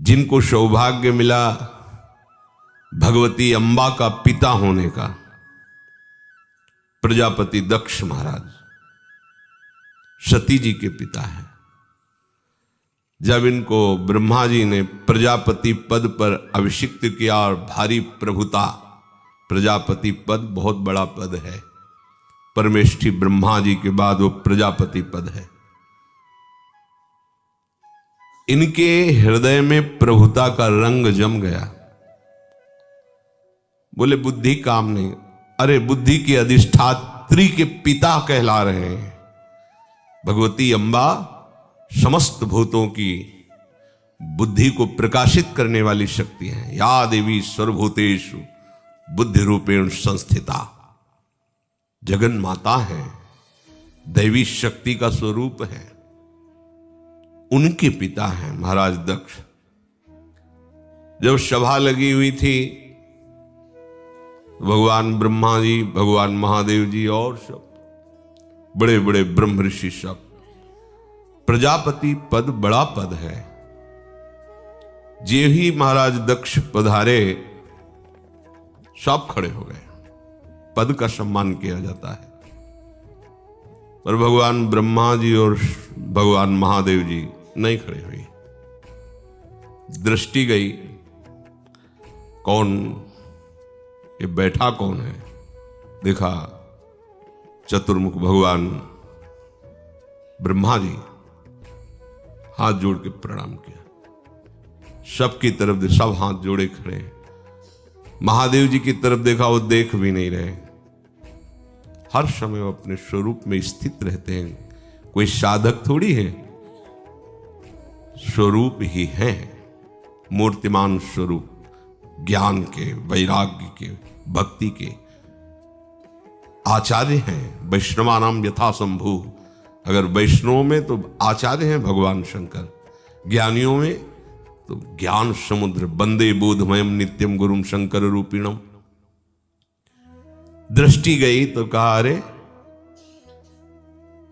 जिनको सौभाग्य मिला भगवती अंबा का पिता होने का, प्रजापति दक्ष महाराज सती जी के पिता हैं। जब इनको ब्रह्मा जी ने प्रजापति पद पर अभिषिक्त किया, और भारी प्रभुता, प्रजापति पद बहुत बड़ा पद है, परमेष्ठी ब्रह्मा जी के बाद वो प्रजापति पद है। इनके हृदय में प्रभुता का रंग जम गया। बोले बुद्धि काम नहीं, अरे बुद्धि के अधिष्ठात्री के पिता कहला रहे हैं। भगवती अंबा समस्त भूतों की बुद्धि को प्रकाशित करने वाली शक्ति है। या देवी सर्वभूतेषु बुद्धि रूपेण संस्थिता, जगन माता है, दैवी शक्ति का स्वरूप है। उनके पिता हैं महाराज दक्ष। जब सभा लगी हुई थी, भगवान ब्रह्मा जी, भगवान महादेव जी और सब बड़े बड़े ब्रह्म ऋषि सब, प्रजापति पद बड़ा पद है। जे ही महाराज दक्ष पधारे सब खड़े हो गए, पद का सम्मान किया जाता है। पर भगवान ब्रह्मा जी और भगवान महादेव जी नहीं खड़े हुए। दृष्टि गई, कौन ये बैठा कौन है? देखा चतुर्मुख भगवान ब्रह्मा जी, हाथ जोड़ के प्रणाम किया। सबकी तरफ दे, सब हाथ जोड़े खड़े। महादेव जी की तरफ देखा, वो देख भी नहीं रहे। हर समय वो अपने स्वरूप में स्थित रहते हैं। कोई साधक थोड़ी है, स्वरूप ही है, मूर्तिमान स्वरूप, ज्ञान के, वैराग्य के, भक्ति के आचार्य हैं। वैष्णवानाम यथा शंभु, अगर वैष्णव में तो आचार्य हैं भगवान शंकर, ज्ञानियों में तो ज्ञान समुद्र, वंदे बोधमयम नित्यम गुरुम शंकर रूपिणम। दृष्टि गई तो कहा, अरे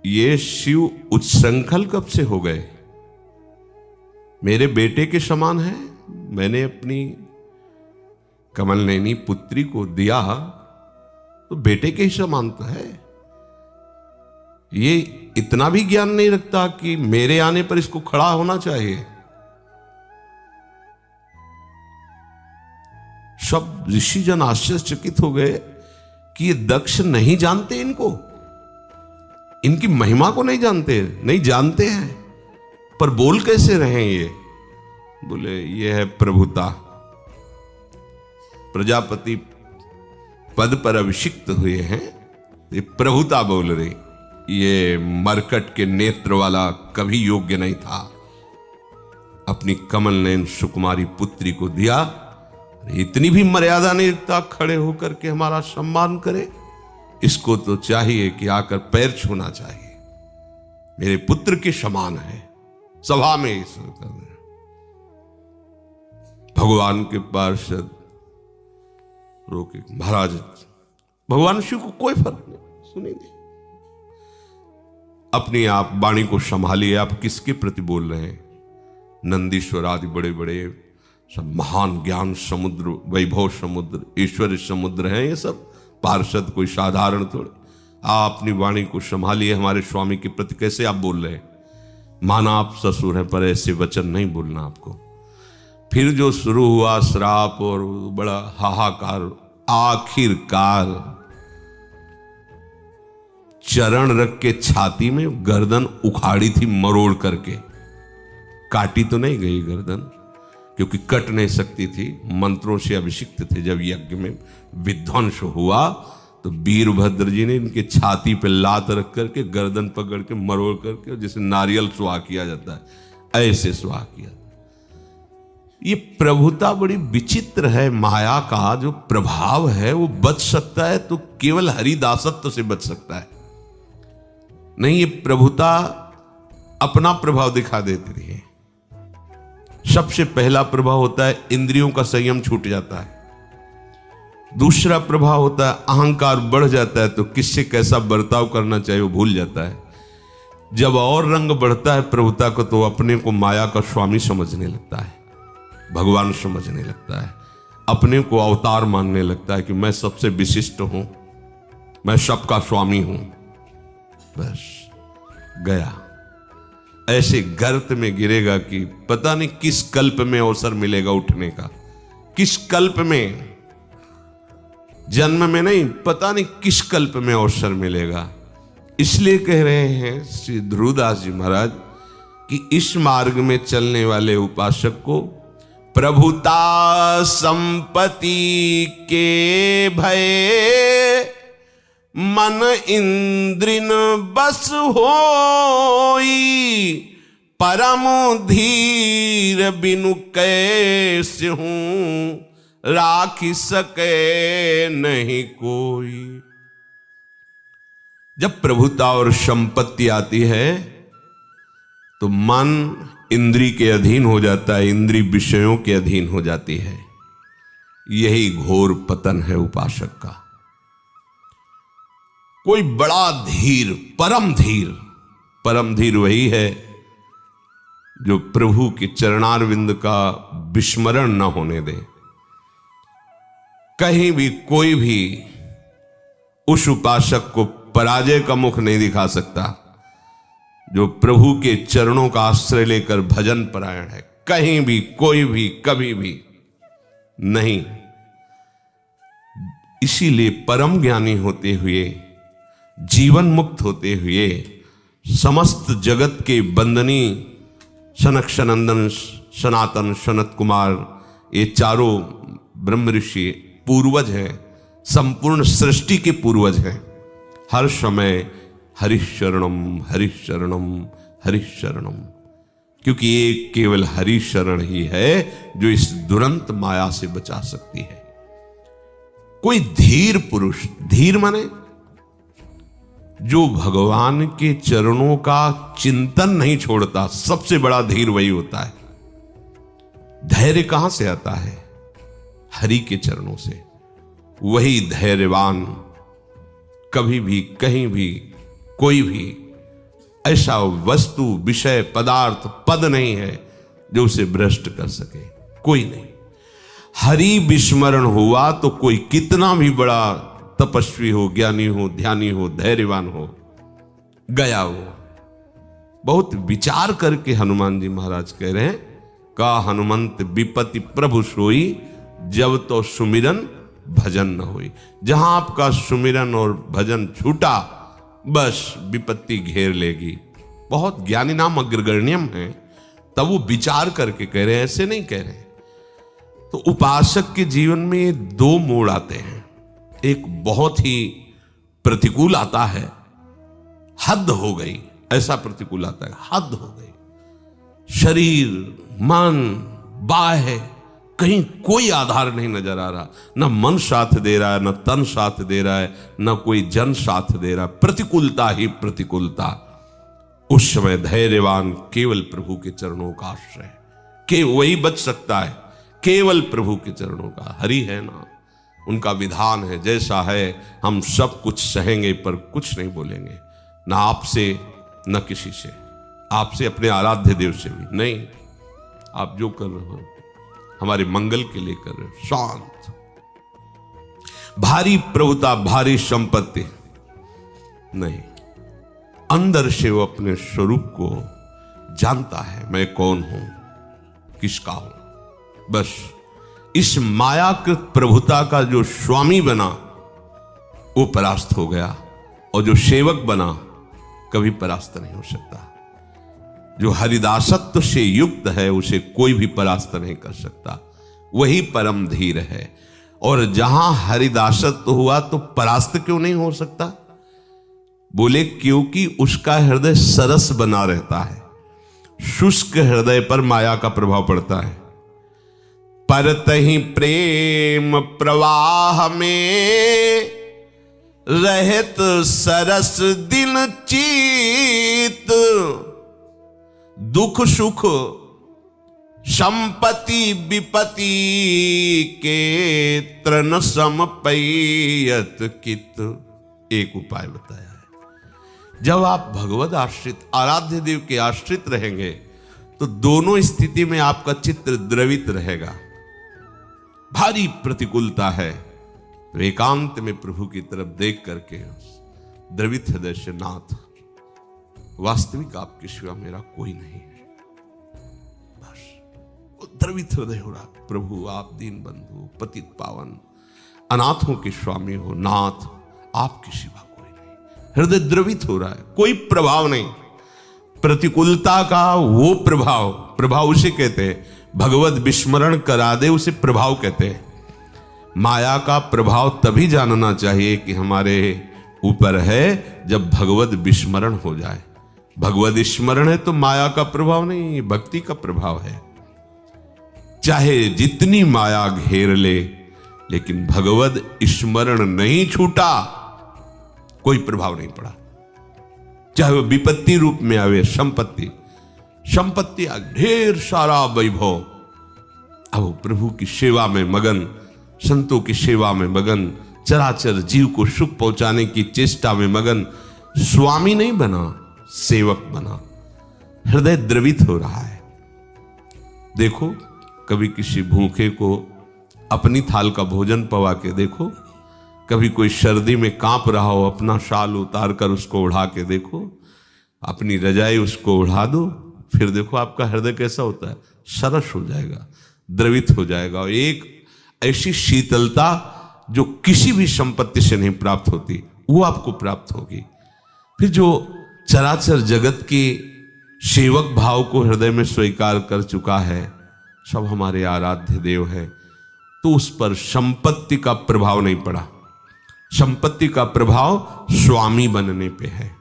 ये शिव उच्छृंखल कब से हो गए? मेरे बेटे के समान है। मैंने अपनी कमलनयनी पुत्री को दिया तो बेटे के ही समान तो है। ये इतना भी ज्ञान नहीं रखता कि मेरे आने पर इसको खड़ा होना चाहिए। सब ऋषिजन आश्चर्यचकित हो गए कि ये दक्ष नहीं जानते इनको, इनकी महिमा को नहीं जानते हैं, पर बोल कैसे रहे ये? बोले ये है प्रभुता। प्रजापति पद पर अभिषिक्त हुए हैं, ये प्रभुता बोल रहे। ये मरकट के नेत्र वाला कभी योग्य नहीं था, अपनी कमल नयन सुकुमारी पुत्री को दिया। इतनी भी मर्यादा नहीं रखता खड़े होकर के हमारा सम्मान करे। इसको तो चाहिए कि आकर पैर छूना चाहिए, मेरे पुत्र के समान है। सभा में भगवान के पार्षद रोके, महाराज भगवान शिव को कोई फर्क नहीं, सुनेंगे। अपनी आप वाणी को संभालिए, आप किसके प्रति बोल रहे हैं? नंदीश्वर आदि बड़े बड़े सब महान ज्ञान समुद्र, वैभव समुद्र, ईश्वर समुद्र हैं ये सब। पार्षद कोई साधारण थोड़े। आप अपनी वाणी को संभालिए। हमारे स्वामी के प्रति कैसे आप बोल रहे हैं? माना आप ससुर हैं, पर ऐसे वचन नहीं बोलना आपको। फिर जो शुरू हुआ श्राप और बड़ा हाहाकार, आखिरकार चरण रख के छाती में गर्दन उखाड़ी थी मरोड़ करके। काटी तो नहीं गई गर्दन, क्योंकि कट नहीं सकती थी, मंत्रों से अभिषिक्त थे। जब यज्ञ में विध्वंस हुआ तो वीरभद्र जी ने इनके छाती पे लात रख करके गर्दन पकड़ के मरोड़ करके, जैसे नारियल स्वाह किया जाता है, ऐसे स्वाह किया। ये प्रभुता बड़ी विचित्र है। माया का जो प्रभाव है वो बच सकता है तो केवल हरिदासत्व से बच सकता है, नहीं ये प्रभुता अपना प्रभाव दिखा देती है। सबसे पहला प्रभाव होता है इंद्रियों का संयम छूट जाता है। दूसरा प्रभाव होता है अहंकार बढ़ जाता है, तो किससे कैसा बर्ताव करना चाहिए वो भूल जाता है। जब और रंग बढ़ता है प्रभुता को, तो अपने को माया का स्वामी समझने लगता है। भगवान समझने लगता है, अपने को अवतार मानने लगता है कि मैं सबसे विशिष्ट हूं, मैं सबका स्वामी हूं। बस गया, ऐसे गर्त में गिरेगा कि पता नहीं किस कल्प में अवसर मिलेगा उठने का, किस कल्प में, जन्म में नहीं, पता नहीं किस कल्प में अवसर मिलेगा। इसलिए कह रहे हैं श्री ध्रुवदास जी महाराज कि इस मार्ग में चलने वाले उपासक को प्रभुता संपत्ति के भय मन इंद्रिन बस होई, परम धीर बिनु कैसे हूं राखी सके नहीं कोई। जब प्रभुता और संपत्ति आती है तो मन इंद्री के अधीन हो जाता है, इंद्री विषयों के अधीन हो जाती है। यही घोर पतन है उपासक का। कोई बड़ा धीर, परम धीर वही है जो प्रभु के चरणारविंद का विस्मरण न होने दे। कहीं भी कोई भी उस उपासक को पराजय का मुख नहीं दिखा सकता जो प्रभु के चरणों का आश्रय लेकर भजन परायण है। कहीं भी, कोई भी, कभी भी नहीं। इसीलिए परम ज्ञानी होते हुए, जीवन मुक्त होते हुए, समस्त जगत के बंदनी सनक सनंदन सनातन सनत कुमार, ये चारों ब्रह्म ऋषि पूर्वज हैं, संपूर्ण सृष्टि के पूर्वज हैं। हर समय हरिशरणम हरिशरणम हरिशरणम, क्योंकि एक केवल हरिशरण ही है जो इस दुरंत माया से बचा सकती है। कोई धीर पुरुष, धीर माने जो भगवान के चरणों का चिंतन नहीं छोड़ता, सबसे बड़ा धीर वही होता है। धैर्य कहां से आता है? हरि के चरणों से। वही धैर्यवान कभी भी, कहीं भी, कोई भी ऐसा वस्तु, विषय, पदार्थ, पद नहीं है जो उसे भ्रष्ट कर सके। कोई नहीं। हरि विस्मरण हुआ तो कोई कितना भी बड़ा तपस्वी हो, ज्ञानी हो, ध्यानी हो, धैर्यवान हो, गया वो। बहुत विचार करके हनुमान जी महाराज कह रहे हैं, का हनुमंत विपत्ति प्रभु सोई, जब तो सुमिरन भजन न हुई। जहां आपका सुमिरन और भजन छूटा, बस विपत्ति घेर लेगी। बहुत ज्ञानी नाम अग्रगण्यम है, तब वो विचार करके कह रहे हैं, ऐसे नहीं कह रहे। तो उपासक के जीवन में ये दो मोड़ आते हैं। एक बहुत ही प्रतिकूल आता है, हद हो गई, ऐसा प्रतिकूल आता है, हद हो गई। शरीर, मन, बाह्य, कहीं कोई आधार नहीं नजर आ रहा। न मन साथ दे रहा है, न तन साथ दे रहा है, न कोई जन साथ दे रहा। प्रतिकूलता ही प्रतिकूलता। उस समय धैर्यवान केवल प्रभु के चरणों का आश्रय, के वही बच सकता है, केवल प्रभु के चरणों का। हरि है ना, उनका विधान है, जैसा है हम सब कुछ सहेंगे पर कुछ नहीं बोलेंगे, ना आपसे न किसी से, आपसे अपने आराध्य देव से भी नहीं। आप जो कर रहे हो हमारे मंगल के लिए कर रहे हो। शांत, भारी प्रभुता, भारी संपत्ति नहीं। अंदर से वो अपने स्वरूप को जानता है, मैं कौन हूं, किसका हूं। बस इस मायाकृत प्रभुता का जो स्वामी बना वो परास्त हो गया, और जो सेवक बना कभी परास्त नहीं हो सकता। जो हरिदासत्व से युक्त है उसे कोई भी परास्त नहीं कर सकता। वही परम धीर है। और जहां हरिदासत्व हुआ तो परास्त क्यों नहीं हो सकता? बोले क्योंकि उसका हृदय सरस बना रहता है। शुष्क हृदय पर माया का प्रभाव पड़ता है। परतहि प्रेम प्रवाह में रहत सरस दिन चीत, दुख सुख संपत्ति विपत्ति के तृण सम पैयत कित। एक उपाय बताया है, जब आप भगवद आश्रित, आराध्य देव के आश्रित रहेंगे तो दोनों स्थिति में आपका चित्त द्रवित रहेगा। भारी प्रतिकूलता है तो एकांत में प्रभु की तरफ देख करके द्रवित हृदय से, नाथ वास्तविक आपके सिवा मेरा कोई नहीं है, बस वो द्रवित हृदय हो रहा, प्रभु आप दीन बंधु पतित पावन अनाथों के स्वामी हो, नाथ आपके सिवा कोई नहीं। हृदय द्रवित हो रहा है, कोई प्रभाव नहीं। प्रतिकूलता का वो प्रभाव उसे कहते हैं, भगवत विस्मरण करा दे उसे प्रभाव कहते हैं। माया का प्रभाव तभी जानना चाहिए कि हमारे ऊपर है जब भगवत विस्मरण हो जाए। भगवत स्मरण है तो माया का प्रभाव नहीं, भक्ति का प्रभाव है। चाहे जितनी माया घेर ले, लेकिन भगवत स्मरण नहीं छूटा, कोई प्रभाव नहीं पड़ा। चाहे वो विपत्ति रूप में आवे, संपत्ति ढेर सारा वैभव, अब प्रभु की सेवा में मगन, संतों की सेवा में मगन, चराचर जीव को सुख पहुंचाने की चेष्टा में मगन, स्वामी नहीं बना, सेवक बना, हृदय द्रवित हो रहा है। देखो कभी किसी भूखे को अपनी थाल का भोजन पवा के देखो, कभी कोई सर्दी में कांप रहा हो, अपना शाल उतार कर उसको उड़ा के देखो, अपनी रजाई उसको उड़ा दो, फिर देखो आपका हृदय कैसा होता है, सरस हो जाएगा, द्रवित हो जाएगा। और एक ऐसी शीतलता जो किसी भी संपत्ति से नहीं प्राप्त होती, वो आपको प्राप्त होगी। फिर जो चराचर जगत के सेवक भाव को हृदय में स्वीकार कर चुका है, सब हमारे आराध्य देव है, तो उस पर संपत्ति का प्रभाव नहीं पड़ा। संपत्ति का प्रभाव स्वामी बनने पे है,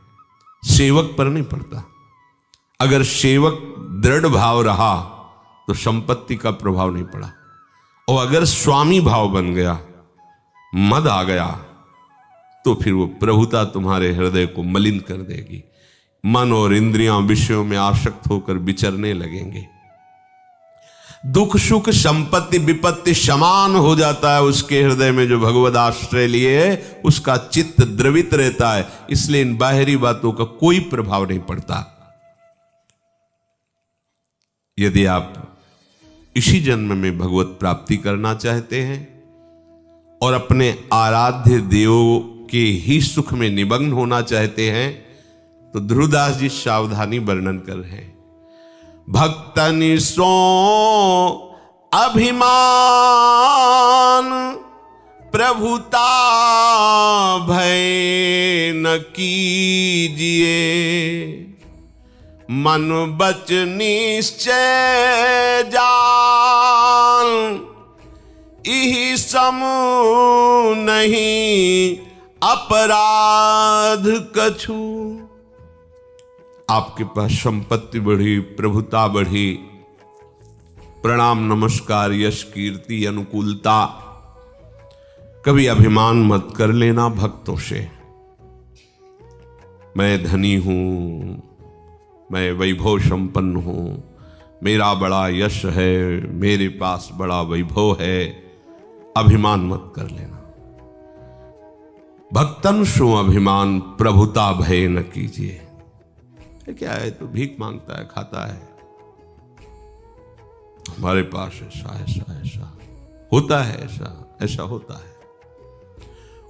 सेवक पर नहीं पड़ता। अगर सेवक दृढ़ भाव रहा तो संपत्ति का प्रभाव नहीं पड़ा, और अगर स्वामी भाव बन गया, मद आ गया, तो फिर वो प्रभुता तुम्हारे हृदय को मलिन कर देगी। मन और इंद्रियां विषयों में आसक्त होकर विचरने लगेंगे। दुख सुख संपत्ति विपत्ति समान हो जाता है उसके हृदय में। जो भगवद आश्रय लिए है उसका चित्त द्रवित रहता है, इसलिए इन बाहरी बातों का कोई प्रभाव नहीं पड़ता। यदि आप इसी जन्म में भगवत प्राप्ति करना चाहते हैं और अपने आराध्य देव के ही सुख में निमग्न होना चाहते हैं, तो ध्रुवदास जी सावधानी वर्णन कर रहे हैं। भक्तनि सो अभिमान प्रभुता भय न कीजिए, मन बच निश्चय जान इहि सम नहीं अपराध कछु। आपके पास संपत्ति बढ़ी, प्रभुता बढ़ी, प्रणाम नमस्कार यश कीर्ति अनुकूलता, कभी अभिमान मत कर लेना भक्तों से। मैं धनी हूं, मैं वैभव संपन्न हूं, मेरा बड़ा यश है, मेरे पास बड़ा वैभव है, अभिमान मत कर लेना। भक्तन सो अभिमान प्रभुता भय न कीजिए। क्या है, तो भीख मांगता है, खाता है, हमारे पास ऐसा होता है, ऐसा होता है।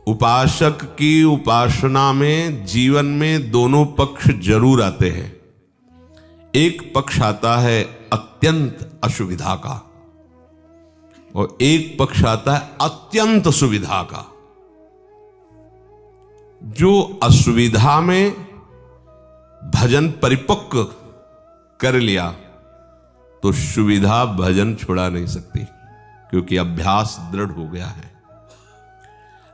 उपासक की उपासना में जीवन में दोनों पक्ष जरूर आते हैं। एक पक्ष आता है अत्यंत असुविधा का, और एक पक्ष आता है अत्यंत सुविधा का। जो असुविधा में भजन परिपक्व कर लिया, तो सुविधा भजन छुड़ा नहीं सकती, क्योंकि अभ्यास दृढ़ हो गया है।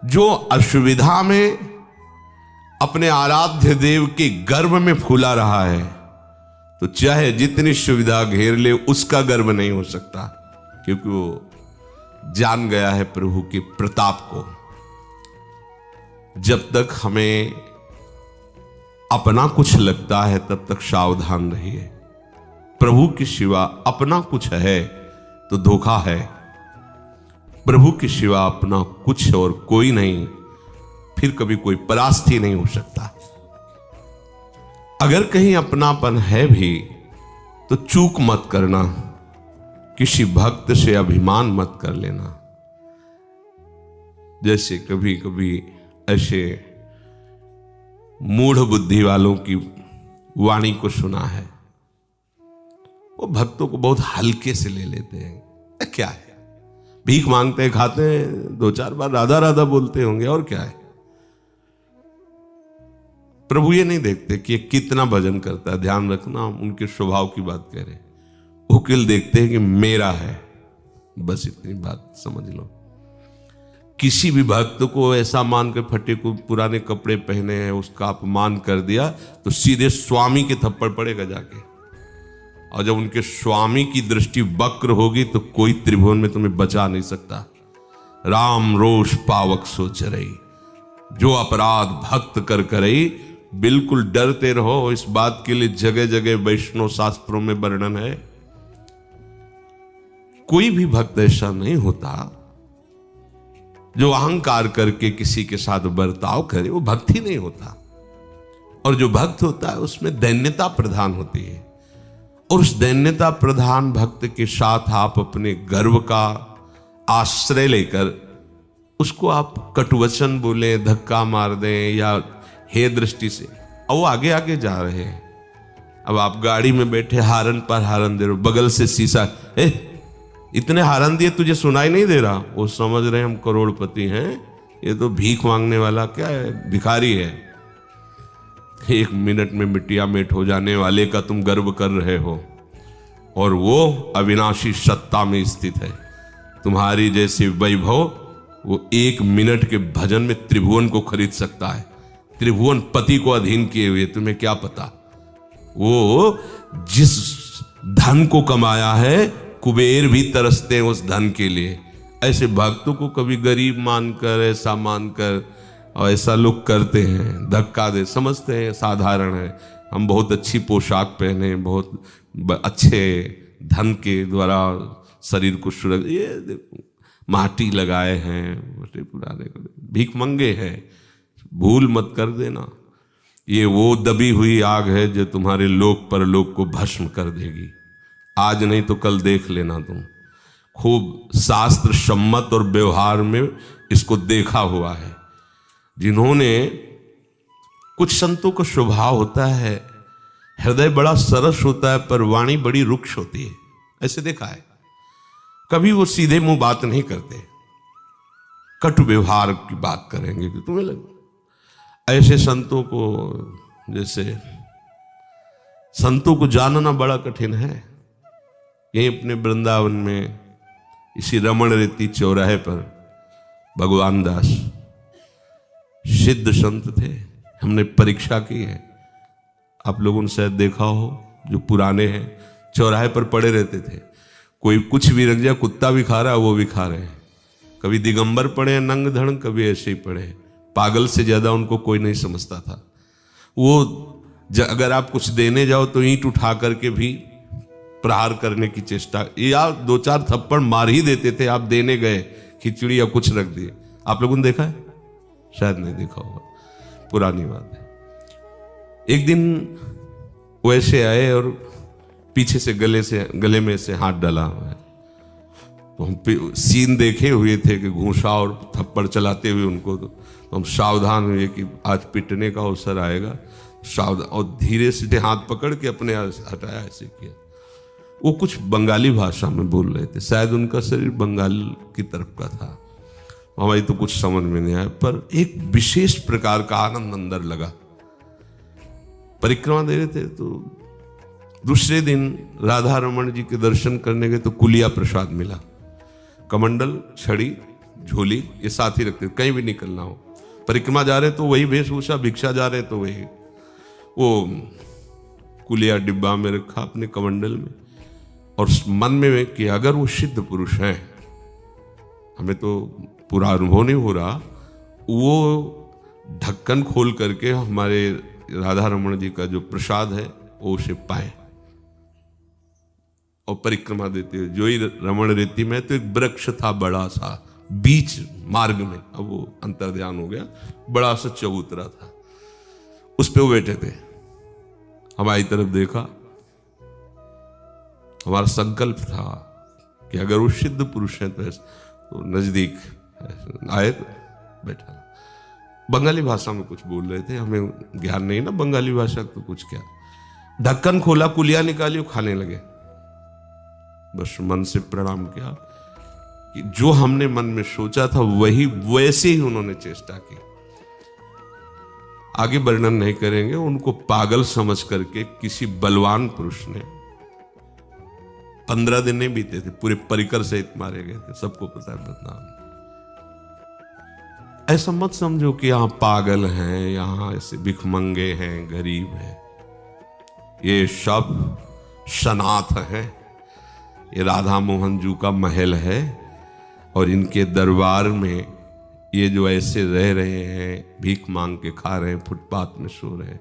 जो असुविधा में अपने आराध्य देव के गर्भ में फूला रहा है, तो चाहे जितनी सुविधा घेर ले उसका गर्व नहीं हो सकता, क्योंकि वो जान गया है प्रभु के प्रताप को। जब तक हमें अपना कुछ लगता है तब तक सावधान रहिए। प्रभु के सिवा अपना कुछ है तो धोखा है। प्रभु के सिवा अपना कुछ और कोई नहीं, फिर कभी कोई परास्त ही नहीं हो सकता। अगर कहीं अपनापन है भी तो चूक मत करना, किसी भक्त से अभिमान मत कर लेना। जैसे कभी कभी ऐसे मूढ़ बुद्धि वालों की वाणी को सुना है, वो भक्तों को बहुत हल्के से ले लेते हैं। क्या है, भीख मांगते हैं, खाते हैं, 2-4 बार राधा राधा बोलते होंगे, और क्या है। प्रभु ये नहीं देखते कि ये कितना भजन करता है। ध्यान रखना, हम उनके स्वभाव की बात कह रहे हैं। वो केवल देखते हैं कि मेरा है, बस इतनी बात समझ लो। किसी भी भक्त को ऐसा मान के फटे को पुराने कपड़े पहने हैं उसका अपमान कर दिया तो सीधे स्वामी के थप्पड़ पड़ेगा जाके। और जब उनके स्वामी की दृष्टि वक्र होगी तो कोई त्रिभुवन में तुम्हें बचा नहीं सकता। राम रोष पावक सोच रही, जो अपराध भक्त कर करई। बिल्कुल डरते रहो, इस बात के लिए जगह जगह वैष्णव शास्त्रों में वर्णन है। कोई भी भक्त ऐसा नहीं होता जो अहंकार करके किसी के साथ बर्ताव करे, वो भक्त ही नहीं होता। और जो भक्त होता है उसमें दैन्यता प्रधान होती है, और उस दैन्यता प्रधान भक्त के साथ आप अपने गर्व का आश्रय लेकर उसको आप कटुवचन बोले, धक्का मार दें या हे दृष्टि से, और वो आगे आगे जा रहे हैं। अब आप गाड़ी में बैठे हारन पर हारन दे रहे हो, बगल से शीशा, इतने हारन दिए तुझे सुनाई नहीं दे रहा। वो समझ रहे हम करोड़पति हैं, ये तो भीख मांगने वाला क्या है, भिखारी है। 1 मिनट में मिट्टिया मेट हो जाने वाले का तुम गर्व कर रहे हो, और वो अविनाशी सत्ता में स्थित है। तुम्हारी जैसी वैभव वो 1 मिनट के भजन में त्रिभुवन को खरीद सकता है। त्रिभुवन पति को अधीन किए हुए, तुम्हें क्या पता। वो जिस धन को कमाया है, कुबेर भी तरसते हैं उस धन के लिए। ऐसे भक्तों को कभी गरीब मानकर, ऐसा मानकर, और ऐसा लोग करते हैं, धक्का दे, समझते हैं साधारण है। हम बहुत अच्छी पोशाक पहने, बहुत अच्छे धन के द्वारा शरीर को सुरक्षित, ये माटी लगाए हैं, पुराने भीख मंगे हैं। भूल मत कर देना, ये वो दबी हुई आग है जो तुम्हारे लोक परलोक को भस्म कर देगी। आज नहीं तो कल देख लेना तुम। खूब शास्त्र सम्मत और व्यवहार में इसको देखा हुआ है। जिन्होंने, कुछ संतों का स्वभाव होता है, हृदय बड़ा सरस होता है पर वाणी बड़ी रुक्ष होती है, ऐसे देखा है। कभी वो सीधे मुंह बात नहीं करते, कटु व्यवहार की बात करेंगे कि तुम्हें लगे। ऐसे संतों को, जैसे संतों को जानना बड़ा कठिन है। यहीं अपने वृंदावन में इसी रमण रेती चौराहे पर भगवान दास सिद्ध संत थे, हमने परीक्षा की है। आप लोगों ने शायद देखा हो, जो पुराने हैं, चौराहे पर पड़े रहते थे। कोई कुछ भी रख जाए, कुत्ता भी खा रहा है, वो भी खा रहे हैं। कभी दिगंबर पड़े हैं नंग धड़, कभी ऐसे ही पड़े हैं। पागल से ज्यादा उनको कोई नहीं समझता था। वो अगर आप कुछ देने जाओ तो ईंट उठा करके भी प्रहार करने की चेष्टा, या 2-4 थप्पड़ मार ही देते थे। आप देने गए खिचड़ी या कुछ रख दिए। आप लोगों ने देखा है? शायद नहीं देखा होगा, पुरानी बात है। एक दिन वैसे आए और पीछे से गले में से हाथ डाला हुआ है। तो हम सीन देखे हुए थे कि घूंसा और थप्पड़ चलाते हुए उनको, तो हम सावधान हुए कि आज पिटने का अवसर आएगा। सावधान, और धीरे से हाथ पकड़ के अपने हटाया, ऐसे किया। वो कुछ बंगाली भाषा में बोल रहे थे, शायद उनका शरीर बंगाल की तरफ का था। हमारी तो कुछ समझ में नहीं आया, पर एक विशेष प्रकार का आनंद अंदर लगा। परिक्रमा दे रहे थे तो दूसरे दिन राधा रमन जी के दर्शन करने गए तो कुलिया प्रसाद मिला। कमंडल, छड़ी, झोली ये साथ ही रखते, कहीं भी निकलना हो। परिक्रमा जा रहे तो वही वेशभूषा, भिक्षा जा रहे तो वही। वो कुलिया डिब्बा में रखा अपने कमंडल में, और मन में कि अगर वो सिद्ध पुरुष हैं, हमें तो पूरा अनुभव नहीं हो रहा, वो ढक्कन खोल करके हमारे राधा रमन जी का जो प्रसाद है वो उसे पाए और परिक्रमा देते हुए। जो ही रमण रेती में तो एक वृक्ष था बड़ा सा बीच मार्ग में, अब वो अंतर्ध्यान हो गया, बड़ा सा चबूतरा था, उस पे वो बैठे थे। हमारी तरफ देखा हमारा संकल्प था कि अगर वो सिद्ध पुरुष हैं तो नजदीक आए तो बैठा। बंगाली भाषा में कुछ बोल रहे थे, हमें ज्ञान नहीं ना बंगाली भाषा, तो कुछ क्या, ढक्कन खोला, कुलिया निकाली, खाने लगे। बस मन से प्रणाम किया कि जो हमने मन में सोचा था वही वैसे ही उन्होंने चेष्टा की। आगे वर्णन नहीं करेंगे। उनको पागल समझ करके किसी बलवान पुरुष ने 15 दिन नहीं बीते थे, पूरे परिकर सहित मारे गए थे, सबको पता है बदनाम। ऐसा मत समझो कि यहां पागल हैं, यहां ऐसे भिखमंगे हैं, गरीब हैं। ये सब सनाथ है, ये राधा मोहन जी का महल है, और इनके दरबार में ये जो ऐसे रह रहे हैं, भीख मांग के खा रहे हैं, फुटपाथ में सो रहे हैं,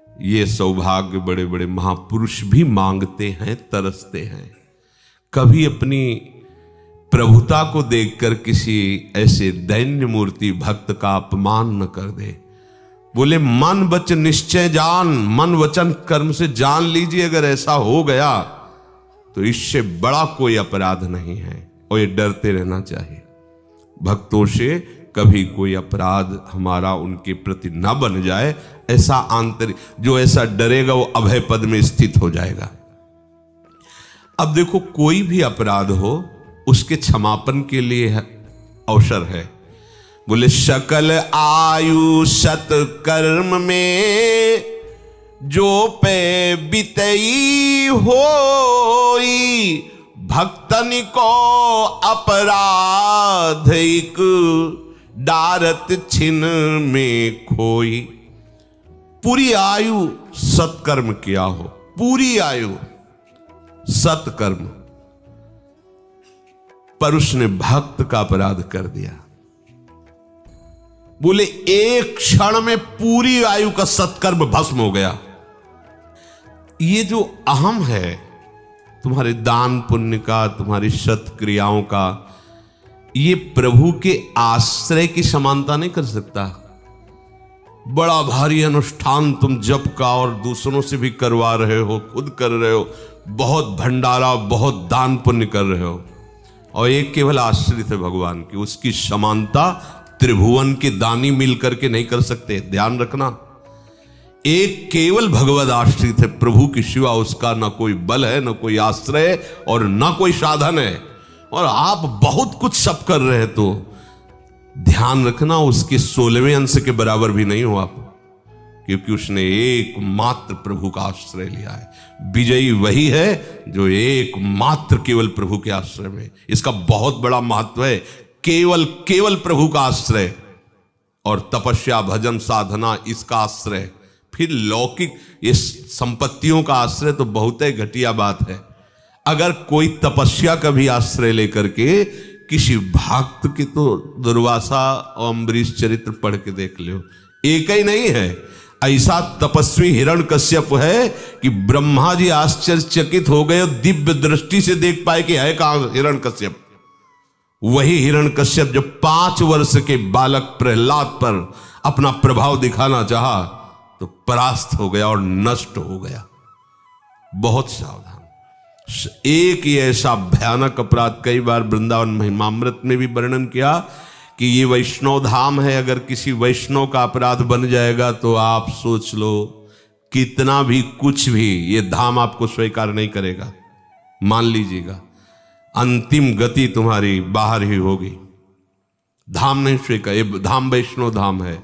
ये सौभाग्य बड़े बड़े महापुरुष भी मांगते हैं, तरसते हैं। कभी अपनी प्रभुता को देखकर किसी ऐसे दैन्य मूर्ति भक्त का अपमान न कर दे। बोले मन वचन निश्चय जान, मन वचन कर्म से जान लीजिए, अगर ऐसा हो गया तो इससे बड़ा कोई अपराध नहीं है, और ये डरते रहना चाहिए। भक्तों से कभी कोई अपराध हमारा उनके प्रति न बन जाए, ऐसा आंतरिक, जो ऐसा डरेगा वो अभय पद में स्थित हो जाएगा। अब देखो, कोई भी अपराध हो उसके क्षमापन के लिए अवसर है। बोले सकल आयु सत कर्म में जो पे बितई होई, भक्तन को अपराध एक डारत छिन में खोई। पूरी आयु सत्कर्म किया हो, पूरी आयु सत्कर्म, पर उसने भक्त का अपराध कर दिया। बोले एक क्षण में पूरी आयु का सत्कर्म भस्म हो गया। ये जो अहम है तुम्हारे दान पुण्य का, तुम्हारी सत्क्रियाओं का, ये प्रभु के आश्रय की समानता नहीं कर सकता। बड़ा भारी अनुष्ठान तुम जप का और दूसरों से भी करवा रहे हो, खुद कर रहे हो, बहुत भंडारा, बहुत दान पुण्य कर रहे हो, और एक केवल आश्रित है भगवान की, उसकी समानता त्रिभुवन के दानी मिल करके नहीं कर सकते। ध्यान रखना, एक केवल भगवद आश्रित है, प्रभु की शिवा उसका ना कोई बल है, ना कोई आश्रय और ना कोई साधन है, और आप बहुत कुछ सब कर रहे हैं, तो ध्यान रखना उसके 16वें अंश के बराबर भी नहीं हो आप, क्योंकि उसने एकमात्र प्रभु का आश्रय लिया है। विजयी वही है जो एकमात्र केवल प्रभु के आश्रय में, इसका बहुत बड़ा महत्व है। केवल केवल प्रभु का आश्रय, और तपस्या भजन साधना इसका आश्रय, फिर लौकिक इस संपत्तियों का आश्रय तो बहुत ही घटिया बात है। अगर कोई तपस्या का भी आश्रय लेकर के किसी भक्त की, तो दुर्वासा और अम्बरीश चरित्र पढ़ के देख लो, एक ही नहीं है। ऐसा तपस्वी हिरण्यकश्यप है कि ब्रह्मा जी आश्चर्यचकित हो गए, दिव्य दृष्टि से देख पाए कि है कहां हिरण्यकश्यप। वही हिरण्यकश्यप जो 5 वर्ष के बालक प्रहलाद पर अपना प्रभाव दिखाना चाहा तो परास्त हो गया और नष्ट हो गया। बहुत सावधान। एक ही ऐसा भयानक अपराध कई बार वृंदावन महिमामृत में भी वर्णन किया कि ये वैष्णव धाम है, अगर किसी वैष्णव का अपराध बन जाएगा तो आप सोच लो कितना भी कुछ भी ये धाम आपको स्वीकार नहीं करेगा। मान लीजिएगा अंतिम गति तुम्हारी बाहर ही होगी। धाम नहीं स्वीकार, ये धाम वैष्णव धाम है।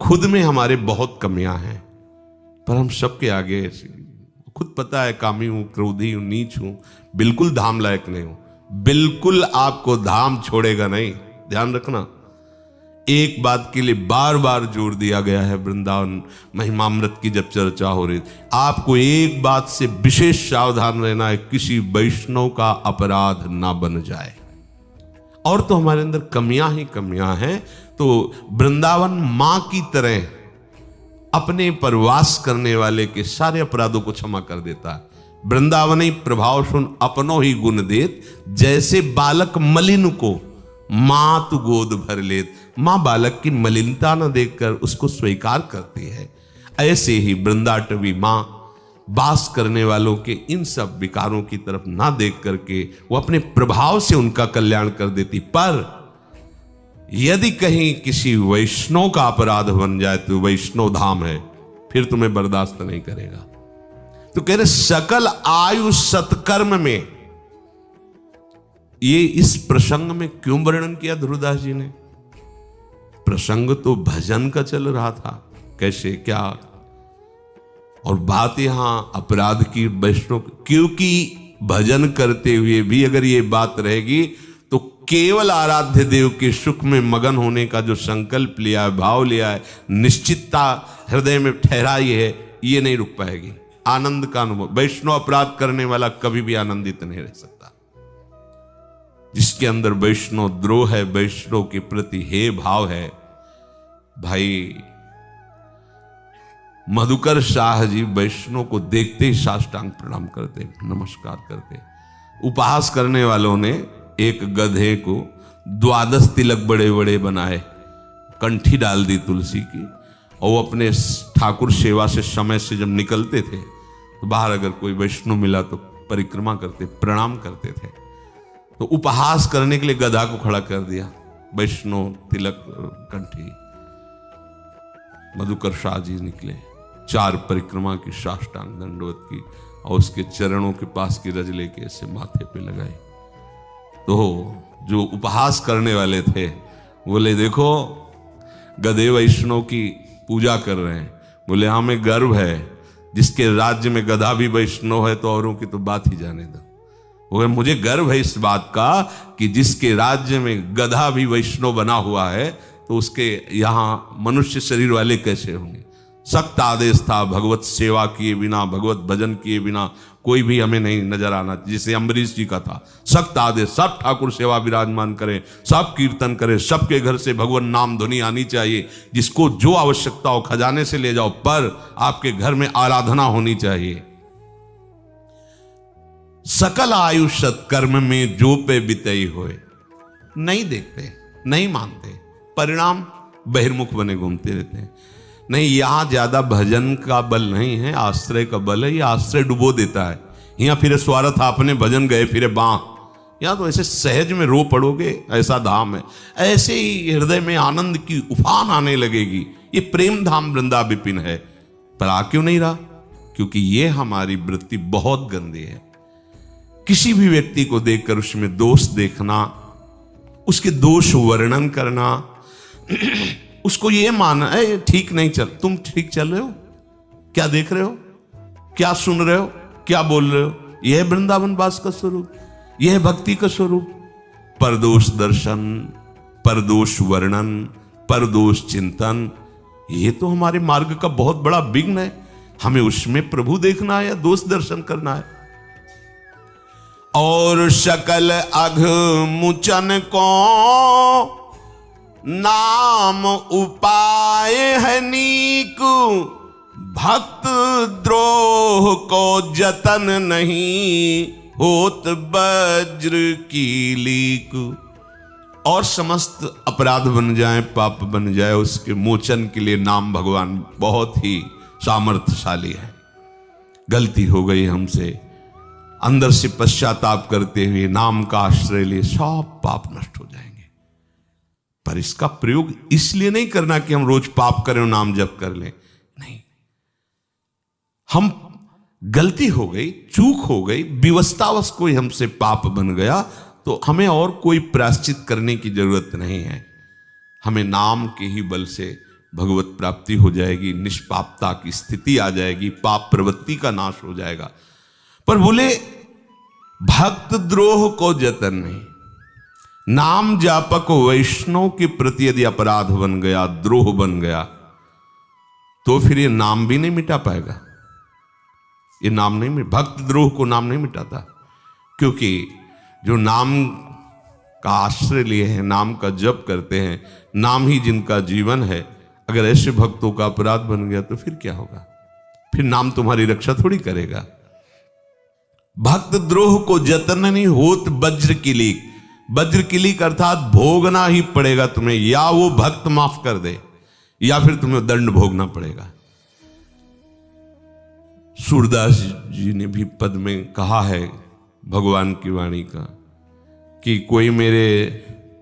खुद में हमारे बहुत कमियां हैं, पर हम सबके आगे खुद पता है कामी हूं, क्रोधी हूं, नीच हूं, बिल्कुल धाम लायक नहीं हूं। बिल्कुल आपको धाम छोड़ेगा नहीं, ध्यान रखना। एक बात के लिए बार बार जोर दिया गया है वृंदावन महिमामृत की जब चर्चा हो रही, आपको एक बात से विशेष सावधान रहना है, किसी वैष्णव का अपराध ना बन जाए। और तो हमारे अंदर कमियां ही कमियां हैं। तो वृंदावन मां की तरह अपने पर वास करने वाले के सारे अपराधों को क्षमा कर देता है। वृंदावन ही प्रभाव सुन अपनो ही गुण देत, जैसे बालक मलिन को मात गोद भर लेत। मां बालक की मलिनता न देखकर उसको स्वीकार करती है, ऐसे ही वृंदाटवी मां वास करने वालों के इन सब विकारों की तरफ ना देख करके वो अपने प्रभाव से उनका कल्याण कर देती। पर यदि कहीं किसी वैष्णव का अपराध बन जाए तो वैष्णव धाम है, फिर तुम्हें बर्दाश्त नहीं करेगा। तो कह रहे सकल आयु सत्कर्म में, ये इस प्रसंग में क्यों वर्णन किया ध्रुवदास जी ने? प्रसंग तो भजन का चल रहा था, कैसे क्या, और बात यहां अपराध की वैष्णव, क्योंकि भजन करते हुए भी अगर ये बात रहेगी तो केवल आराध्य देव के सुख में मगन होने का जो संकल्प लिया है, भाव लिया है, निश्चितता हृदय में ठहराई है, ये नहीं रुक पाएगी। आनंद का अनुभव, वैष्णव अपराध करने वाला कभी भी आनंदित नहीं रह सकता। जिसके अंदर वैष्णव द्रोह है, वैष्णव के प्रति हे भाव है, भाई मधुकर शाह जी वैष्णव को देखते ही साष्टांग प्रणाम करते, नमस्कार करते। उपहास करने वालों ने एक गधे को 12 तिलक बड़े बड़े बनाए, कंठी डाल दी तुलसी की, और वो अपने ठाकुर सेवा से समय से जब निकलते थे तो बाहर अगर कोई वैष्णव मिला तो परिक्रमा करते, प्रणाम करते थे। तो उपहास करने के लिए गधा को खड़ा कर दिया, वैष्णव तिलक कंठी। मधुकर शाह जी निकले, 4 परिक्रमा की, साष्टांग दंडवत की, और उसके चरणों के पास की रज लेके ऐसे माथे पे लगाई। तो जो उपहास करने वाले थे बोले देखो गधे वैष्णव की पूजा कर रहे हैं। बोले हमें गर्व है, जिसके राज्य में गधा भी वैष्णव है तो औरों की तो बात ही जाने दो। बोले मुझे गर्व है इस बात का कि जिसके राज्य में गधा भी वैष्णव बना हुआ है तो उसके यहां मनुष्य शरीर वाले कैसे होंगे। सख्त आदेश था, भगवत सेवा किए बिना, भगवत भजन किए बिना कोई भी हमें नहीं नजर आना, जिसे अम्बरीश जी का था। सख्त आदेश, सब ठाकुर सेवा विराजमान करें, सब कीर्तन करें, सबके घर से भगवान नाम ध्वनि आनी चाहिए, जिसको जो आवश्यकता हो खजाने से ले जाओ, पर आपके घर में आराधना होनी चाहिए। सकल आयु सत्कर्म में जो पे बितई होए, नहीं देखते, नहीं मानते, परिणाम बहिर्मुख बने घूमते रहते हैं। नहीं, यहां ज्यादा भजन का बल नहीं है, आश्रय का बल है। ये आश्रय डुबो देता है। यहां फिर स्वार्थ आपने भजन गए फिर बाँ, यहां तो ऐसे सहज में रो पड़ोगे, ऐसा धाम है। ऐसे ही हृदय में आनंद की उफान आने लगेगी। ये प्रेम धाम वृंदा विपिन है। पर आ क्यों नहीं रहा? क्योंकि ये हमारी वृत्ति बहुत गंदी है। किसी भी व्यक्ति को देखकर उसमें दोष देखना, उसके दोष वर्णन करना, उसको ये माना है ठीक नहीं चल, तुम ठीक चल रहे हो, क्या देख रहे हो, क्या सुन रहे हो, क्या बोल रहे हो, यह वृंदावन वास का स्वरूप, यह भक्ति का स्वरूप। परदोष दर्शन, परदोष वर्णन, परदोष चिंतन, ये तो हमारे मार्ग का बहुत बड़ा विघ्न है। हमें उसमें प्रभु देखना है या दोष दर्शन करना है। और सकल अघ मुचन को नाम उपाय है नीक, भक्त द्रोह को जतन नहीं, होत वज्र की लीक। और समस्त अपराध बन जाए, पाप बन जाए, उसके मोचन के लिए नाम भगवान बहुत ही सामर्थ्यशाली है। गलती हो गई हमसे, अंदर से पश्चाताप करते हुए नाम का आश्रय लिए, सब पाप नष्ट हो जाएंगे। पर इसका प्रयोग इसलिए नहीं करना कि हम रोज पाप करें और नाम जप कर लें, नहीं। हम गलती हो गई, चूक हो गई, विवशतावश कोई हमसे पाप बन गया तो हमें और कोई प्रायश्चित करने की जरूरत नहीं है। हमें नाम के ही बल से भगवत प्राप्ति हो जाएगी, निष्पापता की स्थिति आ जाएगी, पाप प्रवृत्ति का नाश हो जाएगा। पर बोले भक्त द्रोह को जतन नहीं। नाम जापक वैष्णव के प्रति यदि अपराध बन गया, द्रोह बन गया, तो फिर ये नाम भी नहीं मिटा पाएगा। ये नाम नहीं, भक्त द्रोह को नाम नहीं मिटाता। क्योंकि जो नाम का आश्रय लिए हैं, नाम का जप करते हैं, नाम ही जिनका जीवन है, अगर ऐसे भक्तों का अपराध बन गया तो फिर क्या होगा? फिर नाम तुम्हारी रक्षा थोड़ी करेगा। भक्त द्रोह को जतन नहीं, होत वज्र की लीक। वज्र की लीक अर्थात भोगना ही पड़ेगा तुम्हें, या वो भक्त माफ कर दे या फिर तुम्हें दंड भोगना पड़ेगा। सूरदास जी ने भी पद में कहा है भगवान की वाणी का कि कोई मेरे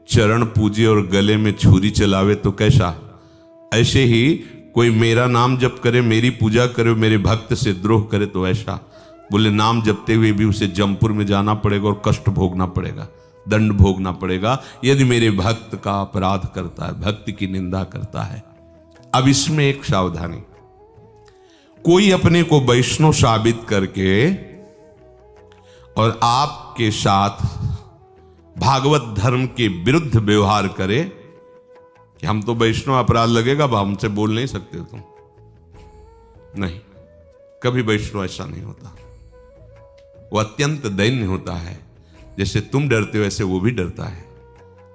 चरण पूजे और गले में छुरी चलावे तो कैसा, ऐसे ही कोई मेरा नाम जप करे, मेरी पूजा करे, मेरे भक्त से द्रोह करे तो ऐसा। बोले नाम जपते हुए भी उसे जमपुर में जाना पड़ेगा और कष्ट भोगना पड़ेगा, दंड भोगना पड़ेगा यदि मेरे भक्त का अपराध करता है, भक्ति की निंदा करता है। अब इसमें एक सावधानी, कोई अपने को वैष्णव साबित करके और आपके साथ भागवत धर्म के विरुद्ध व्यवहार करे कि हम तो वैष्णव, अपराध लगेगा, हमसे बोल नहीं सकते तुम, नहीं, कभी वैष्णव ऐसा नहीं होता। वो अत्यंत दैन्य होता है। जैसे तुम डरते हो वैसे वो भी डरता है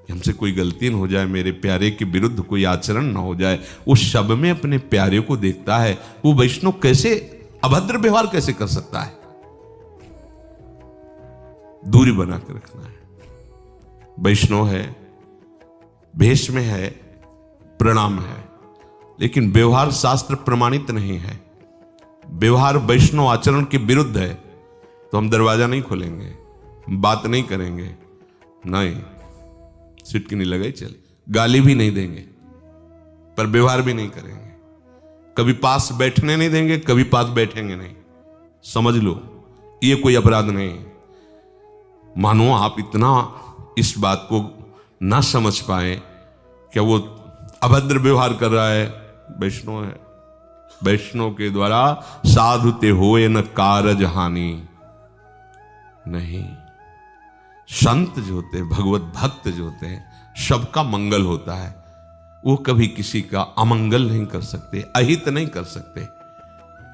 कि हमसे कोई गलती न हो जाए, मेरे प्यारे के विरुद्ध कोई आचरण न हो जाए। वो शब में अपने प्यारे को देखता है। वो वैष्णव कैसे अभद्र व्यवहार कैसे कर सकता है? दूरी बना कर रखना है। वैष्णव है, भेष में है, प्रणाम है, लेकिन व्यवहार शास्त्र प्रमाणित नहीं है। व्यवहार वैष्णव आचरण के विरुद्ध है तो हम दरवाजा नहीं खोलेंगे, बात नहीं करेंगे, नहीं, सिटकी नहीं लगाई चल, गाली भी नहीं देंगे, पर व्यवहार भी नहीं करेंगे। कभी पास बैठने नहीं देंगे, कभी पास बैठेंगे नहीं। समझ लो, ये कोई अपराध नहीं। मानो आप इतना इस बात को ना समझ पाए क्या वो अभद्र व्यवहार कर रहा है, वैष्णव है। वैष्णव के द्वारा साधुते होए न कारज हानि, नहीं, संत जो होते हैं, भगवत भक्त जो होते हैं, सबका मंगल होता है। वो कभी किसी का अमंगल नहीं कर सकते, अहित नहीं कर सकते।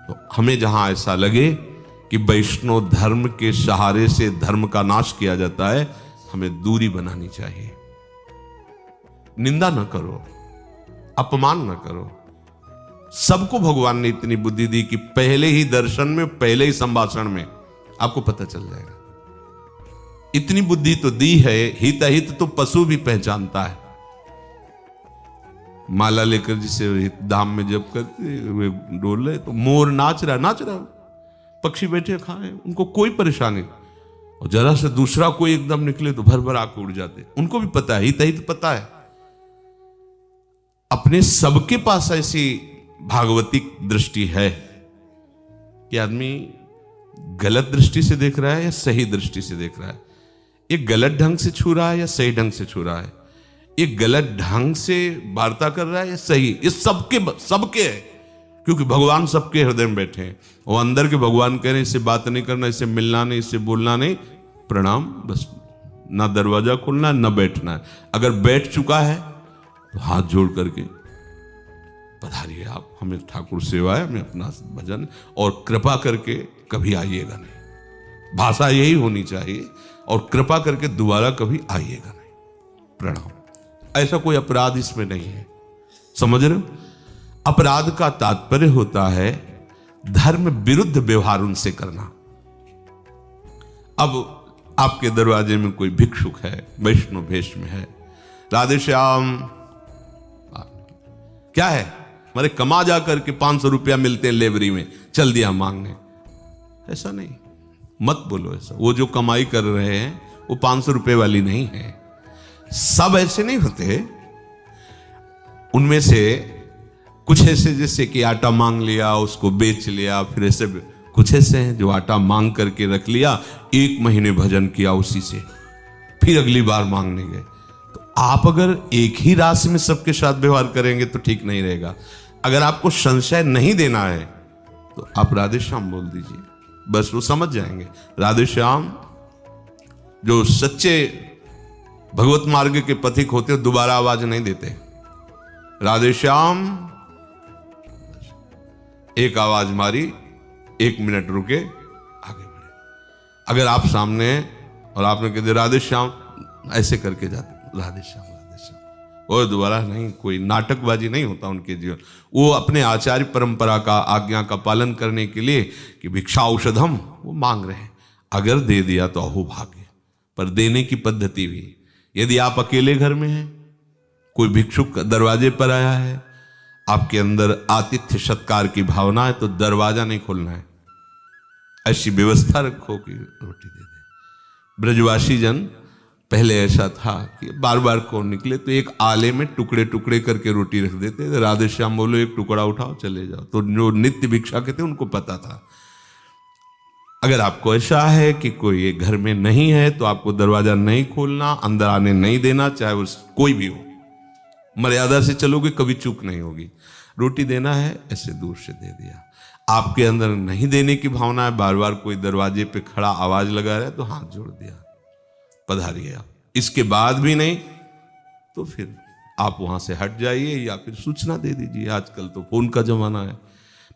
तो हमें जहां ऐसा लगे कि वैष्णव धर्म के सहारे से धर्म का नाश किया जाता है, हमें दूरी बनानी चाहिए। निंदा न करो, अपमान न करो। सबको भगवान ने इतनी बुद्धि दी कि पहले ही दर्शन में, पहले ही संभाषण में आपको पता चल जाएगा। इतनी बुद्धि तो दी है, हित अहित तो पशु भी पहचानता है। माला लेकर जिसे धाम में जब करते हुए डोल रहे तो मोर नाच रहा, पक्षी बैठे खा रहे, उनको कोई परेशानी। और जरा से दूसरा कोई एकदम निकले तो भर भर आके उड़ जाते। उनको भी पता है, हित अहित पता है। अपने सबके पास ऐसी भागवतिक दृष्टि है कि आदमी गलत दृष्टि से देख रहा है या सही दृष्टि से देख रहा है। ये गलत ढंग से छू रहा है या सही ढंग से छू रहा है। ये गलत ढंग से वार्ता कर रहा है या सही। ये सबके है, क्योंकि भगवान सबके हृदय में बैठे हैं। वो अंदर के भगवान कह रहे हैं इससे बात नहीं करना, इससे मिलना नहीं, इससे बोलना नहीं, प्रणाम, बस ना दरवाजा खोलना ना बैठना है। अगर बैठ चुका है तो हाथ जोड़ करके पधारिए आप, हमें ठाकुर सेवा है, हमें अपना भजन, और कृपा करके कभी आइएगा नहीं। भाषा यही होनी चाहिए, और कृपा करके दोबारा कभी आइएगा नहीं, प्रणाम। ऐसा कोई अपराध इसमें नहीं है, समझ रहे हो? अपराध का तात्पर्य होता है धर्म विरुद्ध व्यवहार उनसे करना। अब आपके दरवाजे में कोई भिक्षुक है, वैष्णव भेष में है, राधे श्याम, क्या है, हमारे कमा जा करके 500 रुपया मिलते हैं लेबरी में, चल दिया मांगने। ऐसा नहीं, मत बोलो ऐसा। वो जो कमाई कर रहे हैं वो 500 रुपए वाली नहीं है। सब ऐसे नहीं होते, उनमें से कुछ ऐसे जैसे कि आटा मांग लिया, उसको बेच लिया, फिर ऐसे कुछ ऐसे हैं जो आटा मांग करके रख लिया, 1 महीने भजन किया उसी से, फिर अगली बार मांगने गए। तो आप अगर एक ही राशि में सबके साथ व्यवहार करेंगे तो ठीक नहीं रहेगा। अगर आपको संशय नहीं देना है तो आप राधे श्याम बोल दीजिए, बस वो समझ जाएंगे। राधे श्याम, जो सच्चे भगवत मार्ग के पथिक होते हैं दोबारा आवाज नहीं देते। राधे श्याम, एक आवाज मारी, 1 मिनट रुके, आगे बढ़े। अगर आप सामने हैं और आपने कह दिया राधे श्याम, ऐसे करके जाते, राधे श्याम राधे श्याम, और दोबारा नहीं। कोई नाटकबाजी नहीं होता उनके जीवन। वो अपने आचार्य परंपरा का, आज्ञा का पालन करने के लिए कि भिक्षा औषधम वो मांग रहे हैं। अगर दे दिया तो अहो भाग्य, पर देने की पद्धति भी। यदि आप अकेले घर में हैं, कोई भिक्षुक दरवाजे पर आया है, आपके अंदर आतिथ्य सत्कार की भावना है, तो दरवाजा नहीं खोलना है, ऐसी व्यवस्था रखो कि रोटी दे दे। ब्रजवासी जन पहले ऐसा था कि बार बार कौन निकले तो एक आले में टुकड़े टुकड़े करके रोटी रख देते थे। राधे श्याम बोलो एक टुकड़ा उठाओ चले जाओ। तो जो नित्य भिक्षा के थे उनको पता था। अगर आपको ऐसा है कि कोई ये घर में नहीं है तो आपको दरवाजा नहीं खोलना, अंदर आने नहीं देना, चाहे उस कोई भी हो। मर्यादा से चलोगे कभी चूक नहीं होगी। रोटी देना है ऐसे दूर से दे दिया। आपके अंदर नहीं देने की भावना है, बार बार कोई दरवाजे पे खड़ा आवाज लगा रहा है तो हाथ जोड़ दिया, पधारिए आप। इसके बाद भी नहीं तो फिर आप वहां से हट जाइए या फिर सूचना दे दीजिए। आजकल तो फोन का जमाना है।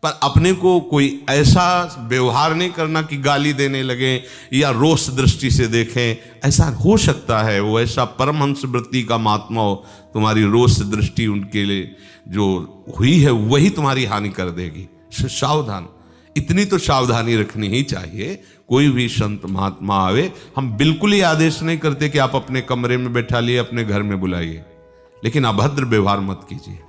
पर अपने को कोई ऐसा व्यवहार नहीं करना कि गाली देने लगे या रोष दृष्टि से देखें। ऐसा हो सकता है वो ऐसा परमहंस वृत्ति का महात्मा हो, तुम्हारी रोष दृष्टि उनके लिए जो हुई है वही तुम्हारी हानि कर देगी। सावधान, इतनी तो सावधानी रखनी ही चाहिए। कोई भी संत महात्मा आवे, हम बिल्कुल ही आदेश नहीं करते कि आप अपने कमरे में बैठा लिए, अपने घर में बुलाइए, लेकिन अभद्र व्यवहार मत कीजिए।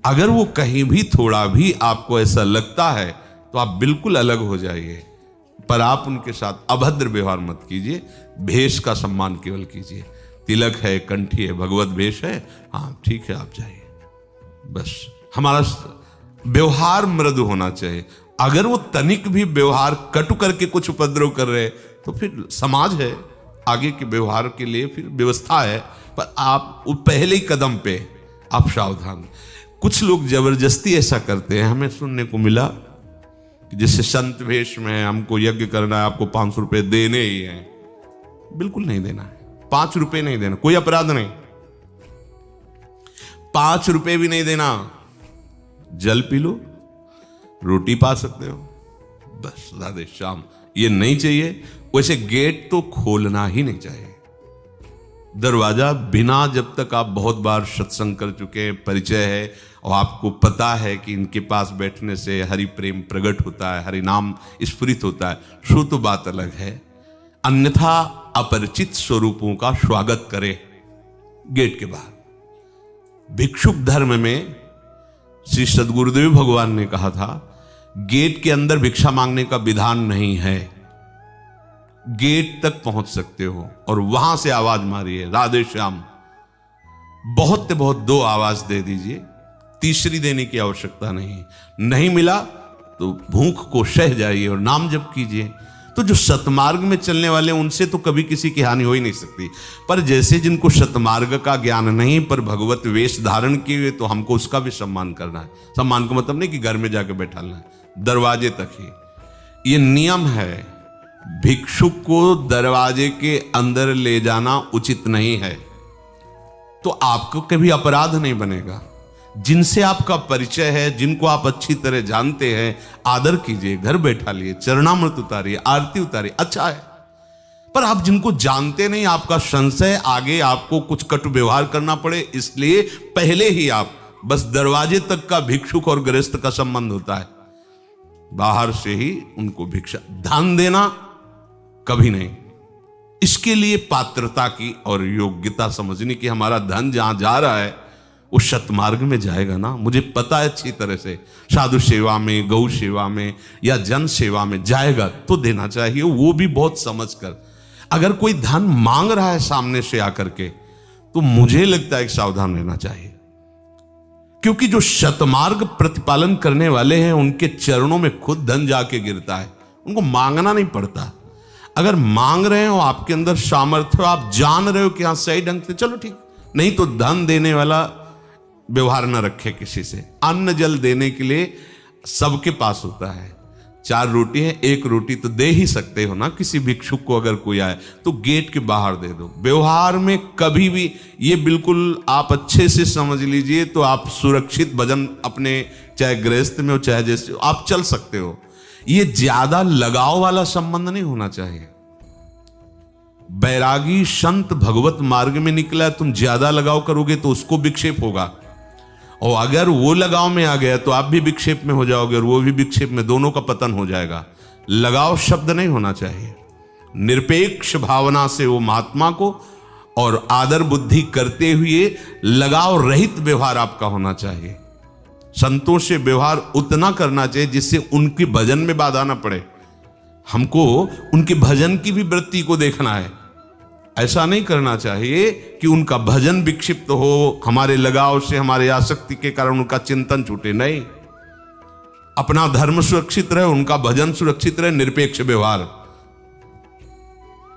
अगर वो कहीं भी थोड़ा भी आपको ऐसा लगता है तो आप बिल्कुल अलग हो जाइए, पर आप उनके साथ अभद्र व्यवहार मत कीजिए। भेष का सम्मान केवल कीजिए। तिलक है, कंठी है, भगवत भेष है, हाँ ठीक है आप जाइए। बस हमारा व्यवहार मृदु होना चाहिए। अगर वो तनिक भी व्यवहार कटु करके कुछ उपद्रव कर रहे तो फिर समाज है, आगे के व्यवहार के लिए फिर व्यवस्था है, पर आप पहले ही कदम पे आप सावधान। कुछ लोग जबरदस्ती ऐसा करते हैं। हमें सुनने को मिला कि जैसे संत वेश में हमको यज्ञ करना है, आपको 500 रुपए देने ही हैं। बिल्कुल नहीं देना है। 5 रुपए नहीं देना, कोई अपराध नहीं। 5 रुपए भी नहीं देना। जल पी लो, रोटी पा सकते हो, बस राधे श्याम। ये नहीं चाहिए। वैसे गेट तो खोलना ही नहीं चाहिए। दरवाजा बिना, जब तक आप बहुत बार सत्संग कर चुके हैं, परिचय है और आपको पता है कि इनके पास बैठने से हरि प्रेम प्रकट होता है, हरि नाम स्फुरित होता है, सो तो बात अलग है। अन्यथा अपरिचित स्वरूपों का स्वागत करें गेट के बाहर। भिक्षुक धर्म में श्री सद्गुरुदेव भगवान ने कहा था, गेट के अंदर भिक्षा मांगने का विधान नहीं है। गेट तक पहुंच सकते हो और वहां से आवाज मारिए, राधे श्याम। बहुत 2 आवाज दे दीजिए, तीसरी देने की आवश्यकता नहीं। नहीं मिला तो भूख को सह जाइए और नाम जप कीजिए। तो जो सतमार्ग में चलने वाले उनसे तो कभी किसी की हानि हो ही नहीं सकती। पर जैसे जिनको सतमार्ग का ज्ञान नहीं पर भगवत वेश धारण किए हुए, तो हमको उसका भी सम्मान करना है। सम्मान का मतलब नहीं कि घर में जाकर बैठाना है, दरवाजे तक ही। ये नियम है। भिक्षुक को दरवाजे के अंदर ले जाना उचित नहीं है। तो आपको कभी अपराध नहीं बनेगा। जिनसे आपका परिचय है, जिनको आप अच्छी तरह जानते हैं, आदर कीजिए, घर बैठा लिए, चरणामृत उतारिए, आरती उतारिए, अच्छा है। पर आप जिनको जानते नहीं, आपका संशय आगे आपको कुछ कटु व्यवहार करना पड़े, इसलिए पहले ही आप बस दरवाजे तक का भिक्षुक और गृहस्थ का संबंध होता है। बाहर से ही उनको भिक्षा दान देना कभी नहीं। इसके लिए पात्रता की और योग्यता समझनी कि हमारा धन जहां जा रहा है वो सतमार्ग में जाएगा ना। मुझे पता है अच्छी तरह से, साधु सेवा में, गौ सेवा में या जन सेवा में जाएगा तो देना चाहिए, वो भी बहुत समझ कर। अगर कोई धन मांग रहा है सामने से आकर के, तो मुझे लगता है कि सावधान रहना चाहिए। क्योंकि जो शतमार्ग प्रतिपालन करने वाले हैं उनके चरणों में खुद धन जाके गिरता है, उनको मांगना नहीं पड़ता। अगर मांग रहे हो, आपके अंदर सामर्थ्य, आप जान रहे हो कि हाँ सही ढंग से, चलो ठीक। नहीं तो धन देने वाला व्यवहार न रखे किसी से। अन्न जल देने के लिए सबके पास होता है। 4 रोटी है, 1 रोटी तो दे ही सकते हो ना किसी भिक्षुक को। अगर कोई आए तो गेट के बाहर दे दो। व्यवहार में कभी भी ये बिल्कुल आप अच्छे से समझ लीजिए, तो आप सुरक्षित भजन अपने, चाहे गृहस्थ में हो चाहे जैसे आप चल सकते हो। ये ज्यादा लगाव वाला संबंध नहीं होना चाहिए। बैरागी संत भगवत मार्ग में निकला है, तुम ज्यादा लगाव करोगे तो उसको विक्षेप होगा, और अगर वो लगाव में आ गया तो आप भी विक्षेप में हो जाओगे और वो भी विक्षेप में, दोनों का पतन हो जाएगा। लगाव शब्द नहीं होना चाहिए। निरपेक्ष भावना से वो महात्मा को और आदर बुद्धि करते हुए लगाव रहित व्यवहार आपका होना चाहिए। संतों से व्यवहार उतना करना चाहिए जिससे उनकी भजन में बाधा ना पड़े। हमको उनके भजन की भी वृत्ति को देखना है। ऐसा नहीं करना चाहिए कि उनका भजन विक्षिप्त हो, हमारे लगाव से, हमारे आसक्ति के कारण उनका चिंतन छूटे। नहीं, अपना धर्म सुरक्षित रहे, उनका भजन सुरक्षित रहे, निरपेक्ष व्यवहार।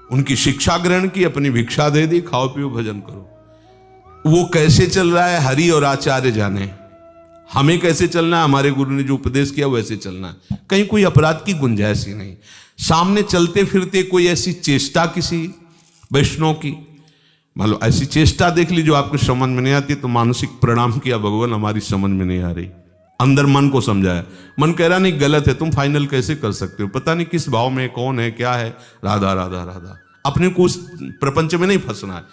उनकी शिक्षा ग्रहण की, अपनी भिक्षा दे दी, खाओ पियो भजन करो। वो कैसे चल रहा है हरि और आचार्य जाने, हमें कैसे चलना है, हमारे गुरु ने जो उपदेश किया वैसे चलना है। कहीं कोई अपराध की गुंजाइश ही नहीं। सामने चलते फिरते कोई ऐसी चेष्टा किसी वैष्णव की, मान लो ऐसी चेष्टा देख ली जो आपको समझ में नहीं आती, तो मानसिक प्रणाम किया, भगवान हमारी समझ में नहीं आ रही। अंदर मन को समझाया, मन कह रहा नहीं गलत है, तुम फाइनल कैसे कर सकते हो, पता नहीं किस भाव में, कौन है, क्या है, राधा राधा राधा। अपने को उस प्रपंच में नहीं फंसना है।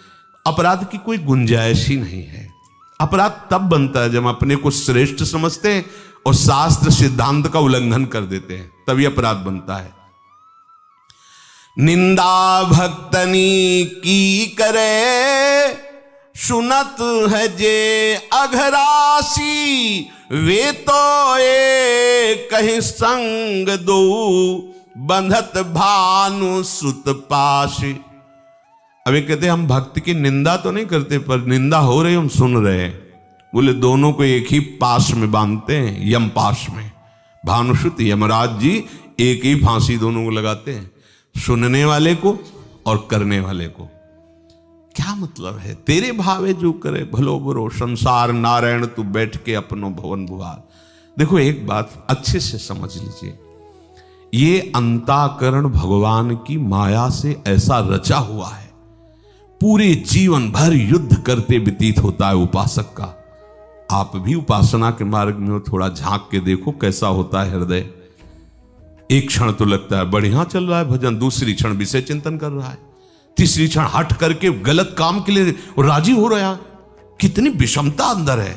अपराध की कोई गुंजाइश ही नहीं है। अपराध तब बनता है जब अपने को श्रेष्ठ समझते हैं और शास्त्र सिद्धांत का उल्लंघन कर देते हैं, तभी अपराध बनता है। निंदा भक्तनी की करे, सुनत है जे अघरासी, वे तो एक कहीं संग दो, बंधत भानु सुत पाशी। अभी कहते हम भक्त की निंदा तो नहीं करते, पर निंदा हो रही हम सुन रहे हैं। बोले दोनों को एक ही पाश में बांधते हैं, यम पाश में। भानुसुत यमराज जी एक ही फांसी दोनों को लगाते हैं, सुनने वाले को और करने वाले को। क्या मतलब है, तेरे भावे जो करे भलो बुरो संसार नारायण, तू बैठ के अपनो भवन भुआर। देखो एक बात अच्छे से समझ लीजिए, ये अंताकरण भगवान की माया से ऐसा रचा हुआ है, पूरे जीवन भर युद्ध करते व्यतीत होता है उपासक का। आप भी उपासना के मार्ग में हो, थोड़ा झांक के देखो कैसा होता है हृदय। एक क्षण तो लगता है बढ़िया चल रहा है भजन, दूसरी क्षण विषय चिंतन कर रहा है, तीसरी क्षण हट करके गलत काम के लिए राजी हो रहा है। कितनी विषमता अंदर है।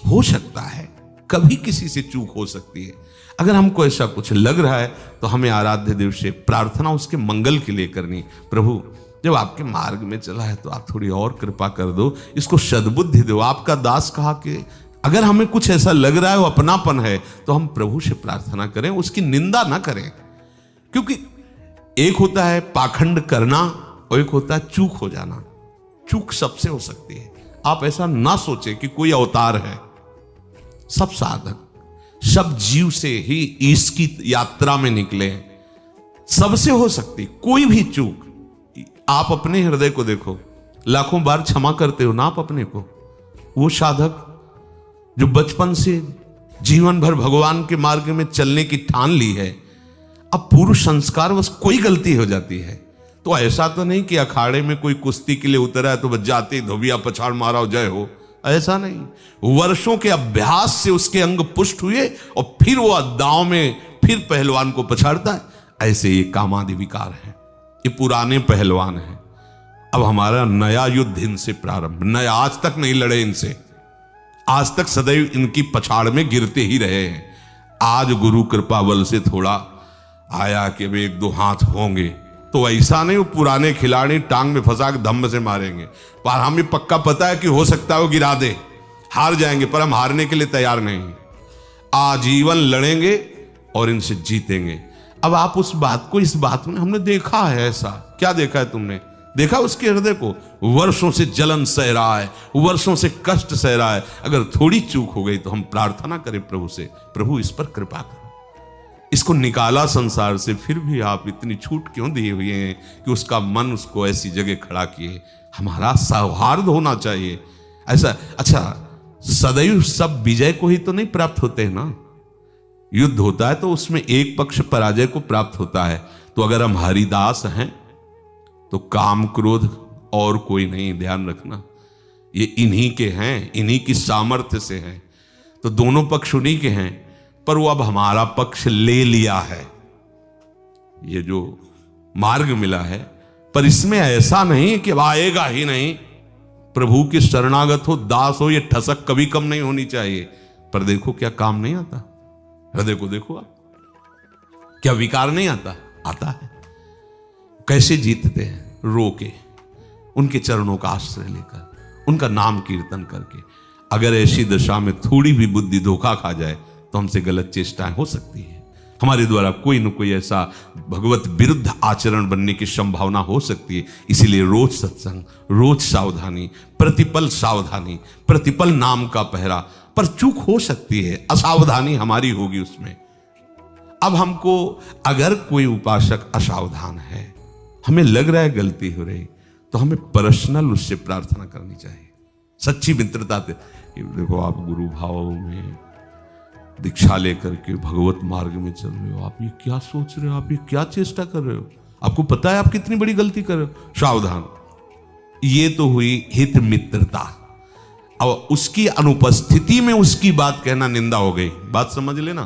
हो सकता है कभी किसी से चूक हो सकती है। अगर हमको ऐसा कुछ लग रहा है तो हमें आराध्य देव से प्रार्थना उसके मंगल के लिए करनी। प्रभु जब आपके मार्ग में चला है तो आप थोड़ी और कृपा कर दो, इसको सद्बुद्धि दो। आपका दास कहा कि अगर हमें कुछ ऐसा लग रहा है वो अपनापन है तो हम प्रभु से प्रार्थना करें, उसकी निंदा ना करें। क्योंकि एक होता है पाखंड करना और एक होता है चूक हो जाना। चूक सबसे हो सकती है। आप ऐसा ना सोचें कि कोई अवतार है। सब साधक, सब जीव से ही इसकी यात्रा में निकले हैं, सबसे हो सकती कोई भी चूक। आप अपने हृदय को देखो, लाखों बार क्षमा करते हो ना आप अपने को। वो साधक जो बचपन से जीवन भर भगवान के मार्ग में चलने की ठान ली है, अब पूर्व संस्कार बस कोई गलती हो जाती है तो ऐसा तो नहीं कि अखाड़े में कोई कुश्ती के लिए उतरा है तो बस जाते ही धोबिया पछाड़ मारा हो जय हो, ऐसा नहीं। वर्षों के अभ्यास से उसके अंग पुष्ट हुए और फिर वो दांव में फिर पहलवान को पछाड़ता है। ऐसे ये कामादि विकार है, ये पुराने पहलवान हैं। अब हमारा नया युद्ध इनसे प्रारंभ। नया, आज तक नहीं लड़े इनसे, आज तक सदैव इनकी पछाड़ में गिरते ही रहे हैं। आज गुरु कृपा बल से थोड़ा आया कि वे एक दो हाथ होंगे तो ऐसा नहीं वो पुराने खिलाड़ी टांग में फंसा के धम्म से मारेंगे। पर हमें पक्का पता है कि हो सकता है वो गिरा दे, हार जाएंगे, पर हम हारने के लिए तैयार नहीं। आजीवन लड़ेंगे और इनसे जीतेंगे। अब आप उस बात को, इस बात में हमने देखा है ऐसा। क्या देखा है तुमने? देखा उसके हृदय को, वर्षों से जलन सह रहा है, वर्षों से कष्ट सह रहा है। अगर थोड़ी चूक हो गई तो हम प्रार्थना करें प्रभु से, प्रभु इस पर कृपा करो, इसको निकाला संसार से, फिर भी आप इतनी छूट क्यों दिए हुए हैं कि उसका मन उसको ऐसी जगह खड़ा किए। हमारा सौहार्द होना चाहिए ऐसा। अच्छा, सदैव सब विजय को ही तो नहीं प्राप्त होते हैं ना। युद्ध होता है तो उसमें एक पक्ष पराजय को प्राप्त होता है। तो अगर हम हरिदास हैं तो काम क्रोध और कोई नहीं, ध्यान रखना, ये इन्हीं के हैं, इन्हीं की सामर्थ्य से हैं। तो दोनों पक्ष उन्हीं के हैं, पर वो अब हमारा पक्ष ले लिया है। ये जो मार्ग मिला है, पर इसमें ऐसा नहीं कि आएगा ही नहीं। प्रभु के शरणागत हो, दास हो, ये ठसक कभी कम नहीं होनी चाहिए। पर देखो क्या काम नहीं आता। हृदय को देखो आप, क्या विकार नहीं आता? आता है। कैसे जीतते हैं? रो के, उनके चरणों का आश्रय लेकर, उनका नाम कीर्तन करके। अगर ऐसी दशा में थोड़ी भी बुद्धि धोखा खा जाए तो हमसे गलत चेष्टाएं हो सकती है। हमारे द्वारा कोई न कोई ऐसा भगवत विरुद्ध आचरण बनने की संभावना हो सकती है। इसीलिए रोज सत्संग, रोज सावधानी, प्रतिपल सावधानी, प्रतिपल नाम का पहरा। पर चूक हो सकती है, असावधानी हमारी होगी उसमें। अब हमको अगर कोई उपासक असावधान है, हमें लग रहा है गलती हो रही, तो हमें पर्सनल उससे प्रार्थना करनी चाहिए, सच्ची मित्रता से। देखो आप गुरु भाव में दीक्षा लेकर के भगवत मार्ग में चल रहे हो, आप ये क्या सोच रहे हो, आप ये क्या चेष्टा कर रहे हो, आपको पता है आप कितनी बड़ी गलती कर रहे हो, सावधान। ये तो हुई हित मित्रता। अब उसकी अनुपस्थिति में उसकी बात कहना निंदा हो गई। बात समझ लेना,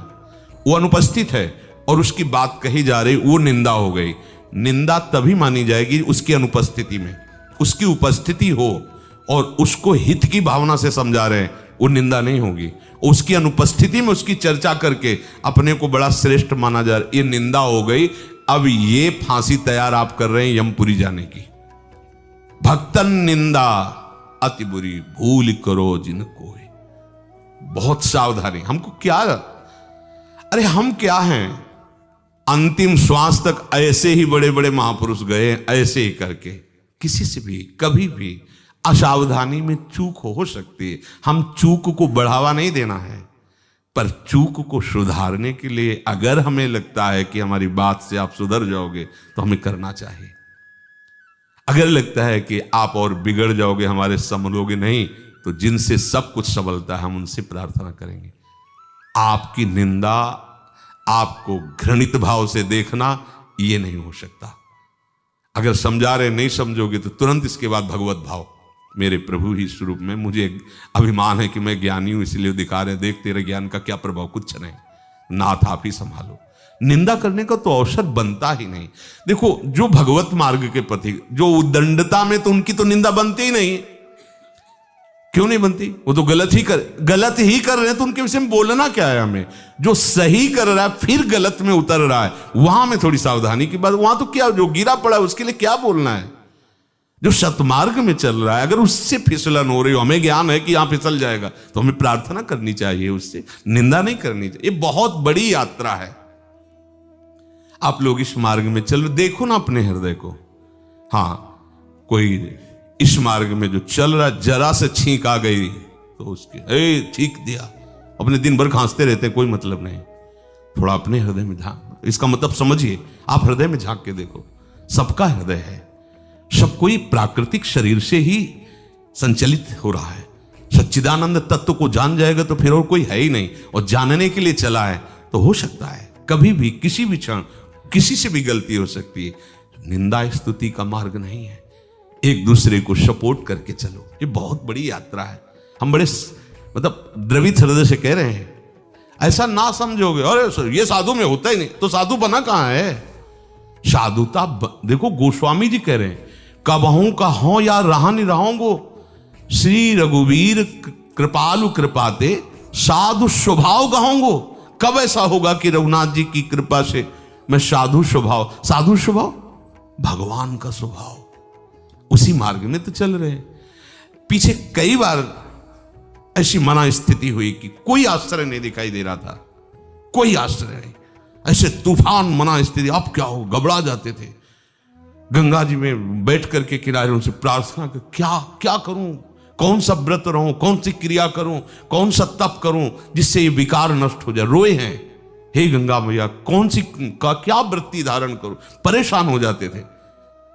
वो अनुपस्थित है और उसकी बात कही जा रही, वो निंदा हो गई। निंदा तभी मानी जाएगी उसकी अनुपस्थिति में। उसकी उपस्थिति हो और उसको हित की भावना से समझा रहे हैं, वो निंदा नहीं होगी। उसकी अनुपस्थिति में उसकी चर्चा करके अपने को बड़ा श्रेष्ठ माना जा रहा है, ये निंदा हो गई। अब ये फांसी तैयार आप कर रहे हैं यमपुरी जाने की। भक्तन निंदा अति बुरी, भूल करो जिन कोई। बहुत सावधानी। हमको क्या, अरे हम क्या हैं, अंतिम श्वास तक ऐसे ही बड़े बड़े महापुरुष गए, ऐसे ही करके। किसी से भी कभी भी असावधानी में चूक हो सकती है। हम चूक को बढ़ावा नहीं देना है, पर चूक को सुधारने के लिए अगर हमें लगता है कि हमारी बात से आप सुधर जाओगे तो हमें करना चाहिए। अगर लगता है कि आप और बिगड़ जाओगे, हमारे संभलोगे नहीं, तो जिनसे सब कुछ संभलता है हम उनसे प्रार्थना करेंगे। आपकी निंदा, आपको घृणित भाव से देखना, ये नहीं हो सकता। अगर समझा रहे नहीं समझोगे तो तुरंत इसके बाद भगवत भाव, मेरे प्रभु ही स्वरूप में मुझे अभिमान है कि मैं ज्ञानी हूं, इसलिए दिखा रहे, देख तेरे ज्ञान का क्या प्रभाव, कुछ नहीं, नाथ आप ही संभालो। निंदा करने का तो अवसर बनता ही नहीं। देखो जो भगवत मार्ग के पथि, जो उद्दंडता में, तो उनकी तो निंदा बनती ही नहीं। क्यों नहीं बनती? वो तो गलत ही कर रहे हैं, तो उनके विषय में बोलना क्या है हमें? जो सही कर रहा है फिर गलत में उतर रहा है, वहां में थोड़ी सावधानी की बात। वहां तो क्या, जो गिरा पड़ा है उसके लिए क्या बोलना है? जो सतमार्ग में चल रहा है, अगर उससे फिसलन हो रही हो, हमें ज्ञान है कि यहां फिसल जाएगा, तो हमें प्रार्थना करनी चाहिए, उससे निंदा नहीं करनी चाहिए। ये बहुत बड़ी यात्रा है। आप लोग इस मार्ग में चल, देखो ना अपने हृदय को। हाँ, कोई इस मार्ग में जो चल रहा, जरा से छींक आ गई तो उसके छींक दिया, अपने दिन भर खांसते रहते, कोई मतलब नहीं। थोड़ा अपने हृदय में झांक, इसका मतलब समझिए, आप हृदय में झांक के देखो। सबका हृदय है, सब कोई प्राकृतिक शरीर से ही संचलित हो रहा है। सच्चिदानंद तत्व को जान जाएगा तो फिर और कोई है ही नहीं, और जानने के लिए चला है तो हो सकता है कभी भी किसी भी क्षण किसी से भी गलती हो सकती है। निंदा स्तुति का मार्ग नहीं है। एक दूसरे को सपोर्ट करके चलो, ये बहुत बड़ी यात्रा है। हम बड़े मतलब द्रवित हृदय से कह रहे हैं, ऐसा ना समझोगे अरे ये साधु में होता ही नहीं, तो साधु बना कहां है? साधुता देखो, गोस्वामी जी कह रहे हैं, कबहू का हो या रहा नहीं रहोगो, श्री रघुवीर कृपालु कृपाते साधु स्वभाव गहोगो। कब ऐसा होगा कि रघुनाथ जी की कृपा से मैं साधु स्वभाव, साधु स्वभाव भगवान का स्वभाव, उसी मार्ग में तो चल रहे हैं। पीछे कई बार ऐसी मना स्थिति हुई कि कोई आश्रय नहीं दिखाई दे रहा था, कोई आश्रय नहीं, ऐसे तूफान मना स्थिति। अब क्या हो, घबरा जाते थे। गंगा जी में बैठ करके किनारे उनसे प्रार्थना कर, क्या क्या करूं, कौन सा व्रत रहूं, कौन सी क्रिया करूं, कौन सा तप करूं जिससे ये विकार नष्ट हो जाए। रोए हैं, हे गंगा मैया, कौन सी का क्या वृत्ति धारण करूं, परेशान हो जाते थे।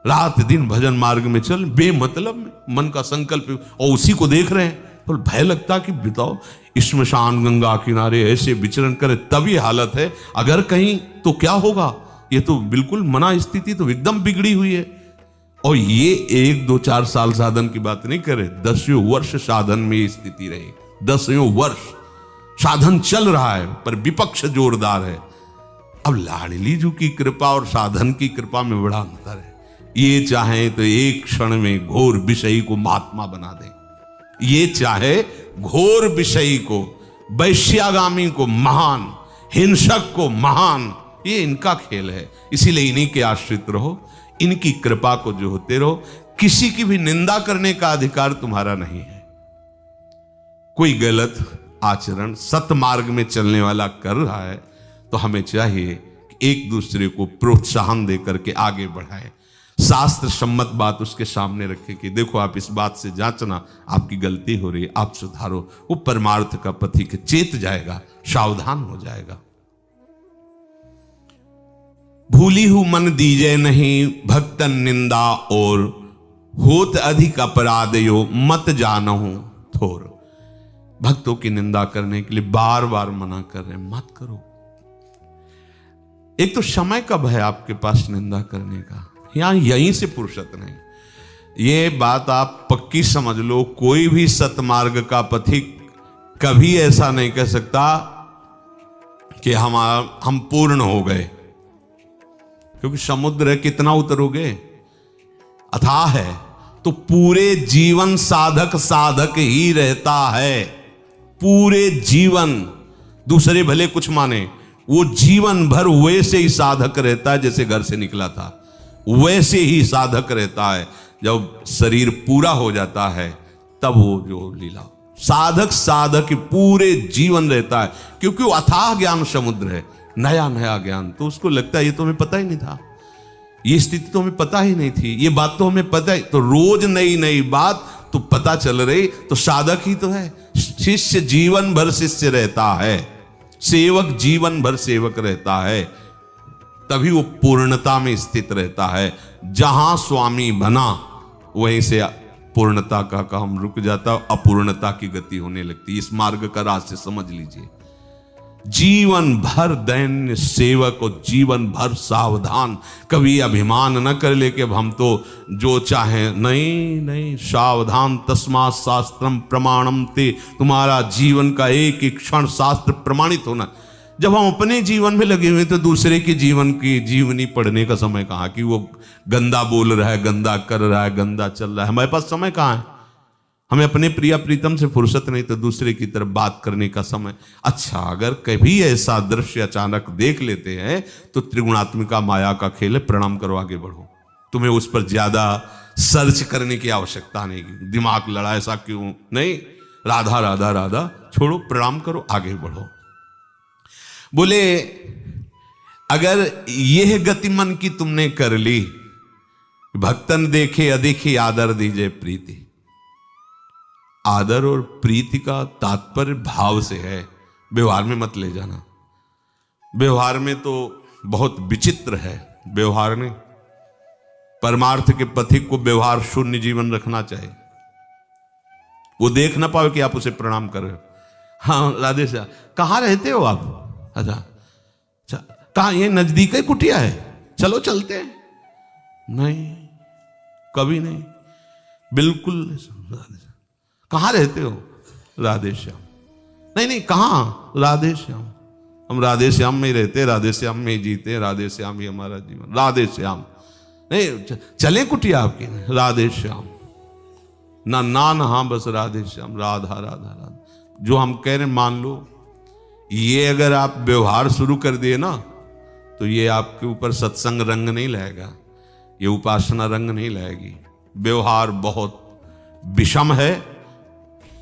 रात दिन भजन मार्ग में चल, बेमतलब में मन का संकल्प, और उसी को देख रहे हैं तो भय लगता कि बताओ श्मशान गंगा किनारे ऐसे विचरण करे, तभी हालत है, अगर कहीं तो क्या होगा। ये तो बिल्कुल मना स्थिति तो एकदम बिगड़ी हुई है। और ये 1 2 4 साल साधन की बात नहीं करे, 10 वर्ष साधन में ये स्थिति रही। 10 वर्ष साधन चल रहा है, पर विपक्ष जोरदार है। अब लाडली जी की कृपा और साधन की कृपा में बड़ा अंतर है। ये चाहे तो एक क्षण में घोर विषयी को महात्मा बना दे, ये चाहे घोर विषयी को, वैश्यागामी को महान, हिंसक को महान, ये इनका खेल है। इसीलिए इन्हीं के आश्रित रहो, इनकी कृपा को जो होते रहो। किसी की भी निंदा करने का अधिकार तुम्हारा नहीं है। कोई गलत आचरण सतमार्ग में चलने वाला कर रहा है तो हमें चाहिए कि एक दूसरे को प्रोत्साहन दे करके आगे बढ़ाएं, शास्त्र सम्मत बात उसके सामने रखे कि देखो आप इस बात से जांचना, आपकी गलती हो रही है, आप सुधारो। वो परमार्थ का पथिक चेत जाएगा, सावधान हो जाएगा। भूली हूं मन दीजे नहीं, भक्तन निंदा और होत अधिक अपराधयो, मत जानहूं थोर। भक्तों की निंदा करने के लिए बार बार मना कर रहे हैं, मत करो। एक तो समय कब है आपके पास निंदा करने का, यहां यहीं से फुर्सत नहीं। ये बात आप पक्की समझ लो, कोई भी सतमार्ग का पथिक कभी ऐसा नहीं कह सकता कि हम पूर्ण हो गए, क्योंकि समुद्र है, कितना उतरोगे, अथाह है। तो पूरे जीवन साधक साधक ही रहता है, पूरे जीवन। दूसरे भले कुछ माने, वो जीवन भर वैसे ही साधक रहता है जैसे घर से निकला था, वैसे ही साधक रहता है। जब शरीर पूरा हो जाता है तब वो जो लीला, साधक साधक पूरे जीवन रहता है, क्योंकि वो अथाह ज्ञान समुद्र है, नया नया ज्ञान। तो उसको लगता है ये तो हमें पता ही नहीं था, ये स्थिति तो हमें पता ही नहीं थी, ये बात तो हमें पता ही। तो रोज नई नई बात तो पता चल रही, तो साधक ही तो है। शिष्य जीवन भर शिष्य रहता है, सेवक जीवन भर सेवक रहता है, तभी वो पूर्णता में स्थित रहता है। जहां स्वामी बना वहीं से पूर्णता का काम रुक जाता, अपूर्णता की गति होने लगती। इस मार्ग का रहस्य समझ लीजिए। जीवन भर दैन्य सेवक और जीवन भर सावधान, कभी अभिमान न कर ले कि अब हम तो जो चाहें, नहीं नहीं, सावधान। तस्मात् शास्त्रम प्रमाणम ते, तुम्हारा जीवन का एक एक क्षण शास्त्र प्रमाणित होना। जब हम अपने जीवन में लगे हुए तो दूसरे के जीवन की जीवनी पढ़ने का समय कहाँ, कि वो गंदा बोल रहा है, गंदा कर रहा है, गंदा चल रहा है, हमारे पास समय कहाँ है। हमें अपने प्रिया प्रीतम से फुर्सत नहीं, तो दूसरे की तरफ बात करने का समय। अच्छा, अगर कभी ऐसा दृश्य अचानक देख लेते हैं तो त्रिगुणात्मिका माया का खेल है, प्रणाम करो, आगे बढ़ो। तुम्हें उस पर ज्यादा सर्च करने की आवश्यकता नहीं, दिमाग लड़ा ऐसा क्यों नहीं, राधा राधा राधा छोड़ो, प्रणाम करो, आगे बढ़ो। बोले अगर यह गति मन की तुमने कर ली, भक्तन देखे अधिक ही आदर दीजिए प्रीति। आदर और प्रीति का तात्पर्य भाव से है, व्यवहार में मत ले जाना। व्यवहार में तो बहुत विचित्र है, व्यवहार में परमार्थ के पथिक को व्यवहार शून्य जीवन रखना चाहिए। वो देख ना पाओ कि आप उसे प्रणाम कर रहे हो। हाँ राधे श्याम, कहाँ रहते हो आप? अच्छा, कहाँ, ये नजदीक है कुटिया है, चलो चलते हैं। नहीं, कभी नहीं, बिल्कुल। कहाँ रहते हो? राधे श्याम। नहीं नहीं, कहाँ? राधे श्याम। हम राधे श्याम में ही रहते, राधे श्याम में ही जीते, राधे श्याम ही हमारा जीवन, राधे श्याम। नहीं, चले कुटिया आपकी? राधे श्याम। ना ना ना, हाँ बस राधे श्याम, राधा राधा राधा। जो हम कह रहे हैं मान लो। ये अगर आप व्यवहार शुरू कर दिए ना, तो ये आपके ऊपर सत्संग रंग नहीं लाएगा, ये उपासना रंग नहीं लाएगी। व्यवहार बहुत विषम है,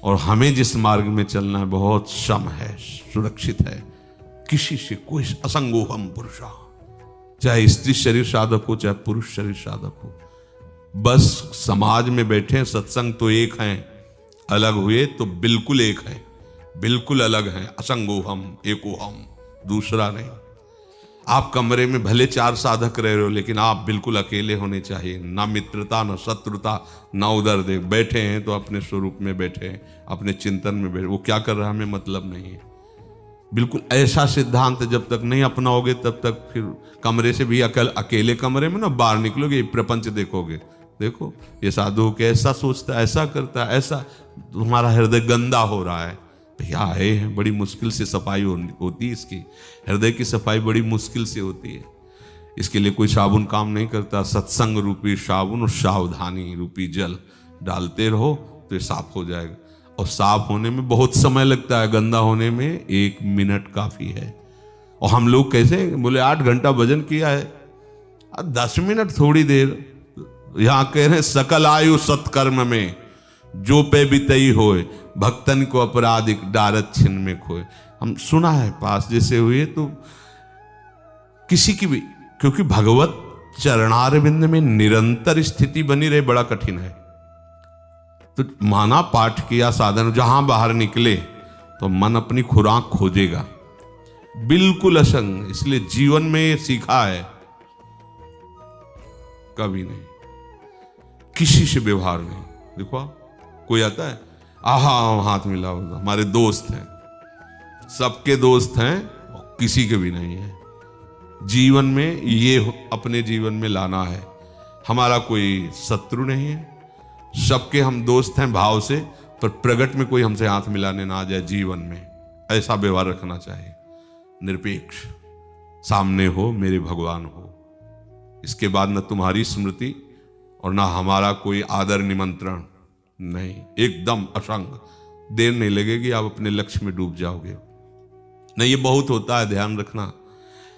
और हमें जिस मार्ग में चलना है बहुत सम है, सुरक्षित है। किसी से कोई असंगोहम पुरुषा, चाहे स्त्री शरीर साधक हो चाहे पुरुष शरीर साधक हो, बस समाज में बैठे, सत्संग तो एक हैं, अलग हुए तो बिल्कुल एक है, बिल्कुल अलग है। असंगोहम एकोहम, दूसरा नहीं। आप कमरे में भले 4 साधक रह रहे हो, लेकिन आप बिल्कुल अकेले होने चाहिए। ना मित्रता, ना शत्रुता, ना उधर देख। बैठे हैं तो अपने स्वरूप में बैठे हैं, अपने चिंतन में बैठे। वो क्या कर रहा है हमें मतलब नहीं है। बिल्कुल ऐसा सिद्धांत जब तक नहीं अपनाओगे तब तक फिर कमरे से भी अकेले कमरे में ना बाहर निकलोगे, प्रपंच देखोगे। देखो ये साधु कैसा सोचता है, ऐसा करता है, ऐसा, तुम्हारा हृदय गंदा हो रहा है। भैया आए हैं, बड़ी मुश्किल से सफाई होती है इसकी, हृदय की सफाई बड़ी मुश्किल से होती है। इसके लिए कोई साबुन काम नहीं करता। सत्संग रूपी साबुन और सावधानी रूपी जल डालते रहो तो ये साफ हो जाएगा। और साफ होने में बहुत समय लगता है, गंदा होने में 1 मिनट काफी है। और हम लोग कैसे बोले 8 घंटा भजन किया है, 10 मिनट थोड़ी देर। यहां कह रहे सकल आयु सत्कर्म में जो पे बितई होए, भक्तन को अपराधिक डारत छिन में खोए। हम सुना है पास जैसे हुए तो किसी की भी, क्योंकि भगवत चरणारविंद में निरंतर स्थिति बनी रहे बड़ा कठिन है। तो माना पाठ किया, साधन, जहां बाहर निकले तो मन अपनी खुराक खोजेगा, बिल्कुल असंग। इसलिए जीवन में ये सीखा है, कभी नहीं किसी से व्यवहार नहीं। देखो कोई आता है, आहा हाथ मिला होगा, हमारे दोस्त हैं, सबके दोस्त हैं और किसी के भी नहीं है। जीवन में ये अपने जीवन में लाना है, हमारा कोई शत्रु नहीं है, सबके हम दोस्त हैं भाव से, पर प्रगट में कोई हमसे हाथ मिलाने ना आ जाए। जीवन में ऐसा व्यवहार रखना चाहिए, निरपेक्ष, सामने हो मेरे भगवान हो, इसके बाद न तुम्हारी स्मृति और ना हमारा कोई आदर निमंत्रण नहीं, एकदम असंग। देर नहीं लगेगी, आप अपने लक्ष्य में डूब जाओगे। नहीं, ये बहुत होता है, ध्यान रखना।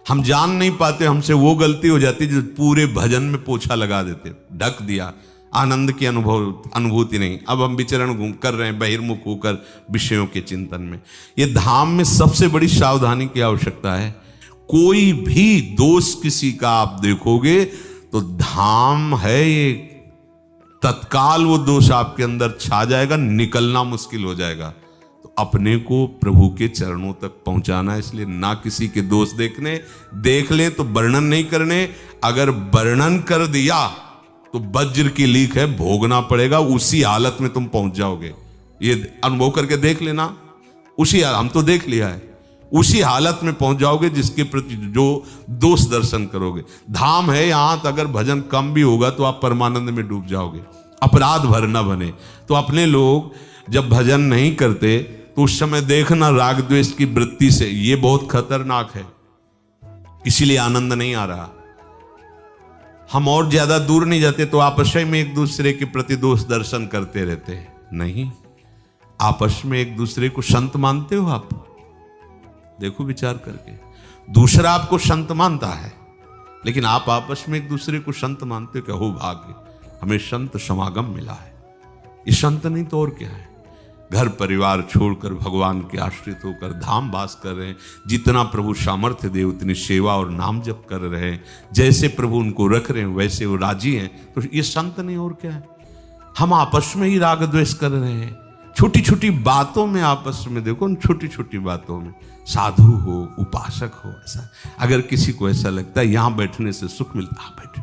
हम जान नहीं पाते, हमसे वो गलती हो जाती जो पूरे भजन में पोछा लगा देते, ढक दिया, आनंद की अनुभूति नहीं। अब हम विचरण घूम कर रहे हैं बहिर्मुख होकर विषयों के चिंतन में। ये धाम में सबसे बड़ी सावधानी की आवश्यकता है। कोई भी दोष किसी का आप देखोगे तो धाम है ये, तत्काल वो दोष आपके अंदर छा जाएगा, निकलना मुश्किल हो जाएगा। तो अपने को प्रभु के चरणों तक पहुंचाना, इसलिए ना किसी के दोष देखने, देख ले तो वर्णन नहीं करने। अगर वर्णन कर दिया तो वज्र की लीक है, भोगना पड़ेगा, उसी हालत में तुम पहुंच जाओगे। ये अनुभव करके देख लेना, उसी हम तो देख लिया है, उसी हालत में पहुंच जाओगे जिसके प्रति जो दोष दर्शन करोगे। धाम है यहां, तो अगर भजन कम भी होगा तो आप परमानंद में डूब जाओगे, अपराध भर न बने। तो अपने लोग जब भजन नहीं करते तो उस समय देखना राग द्वेष की वृत्ति से, ये बहुत खतरनाक है, इसीलिए आनंद नहीं आ रहा। हम और ज्यादा दूर नहीं जाते तो आपस में एक दूसरे के प्रति दोष दर्शन करते रहते हैं। नहीं, आपस में एक दूसरे को संत मानते हो आप? देखो विचार करके, दूसरा आपको संत मानता है, लेकिन आप आपस में एक दूसरे को संत मानते हो क्या? हो भाग्य, हमें संत समागम मिला है। ये संत नहीं तो और क्या है? घर परिवार छोड़कर भगवान के आश्रित होकर धाम वास कर रहे हैं। जितना प्रभु सामर्थ्य दे उतनी सेवा और नाम जप कर रहे हैं। जैसे प्रभु उनको रख रहे हैं वैसे वो राजी हैं, तो ये संत नहीं और क्या है? हम आपस में ही राग द्वेष कर रहे हैं, छोटी छोटी बातों में आपस में। देखो छोटी छोटी बातों में, साधु हो, उपासक हो, ऐसा अगर किसी को ऐसा लगता है यहां बैठने से सुख मिलता, आप बैठे,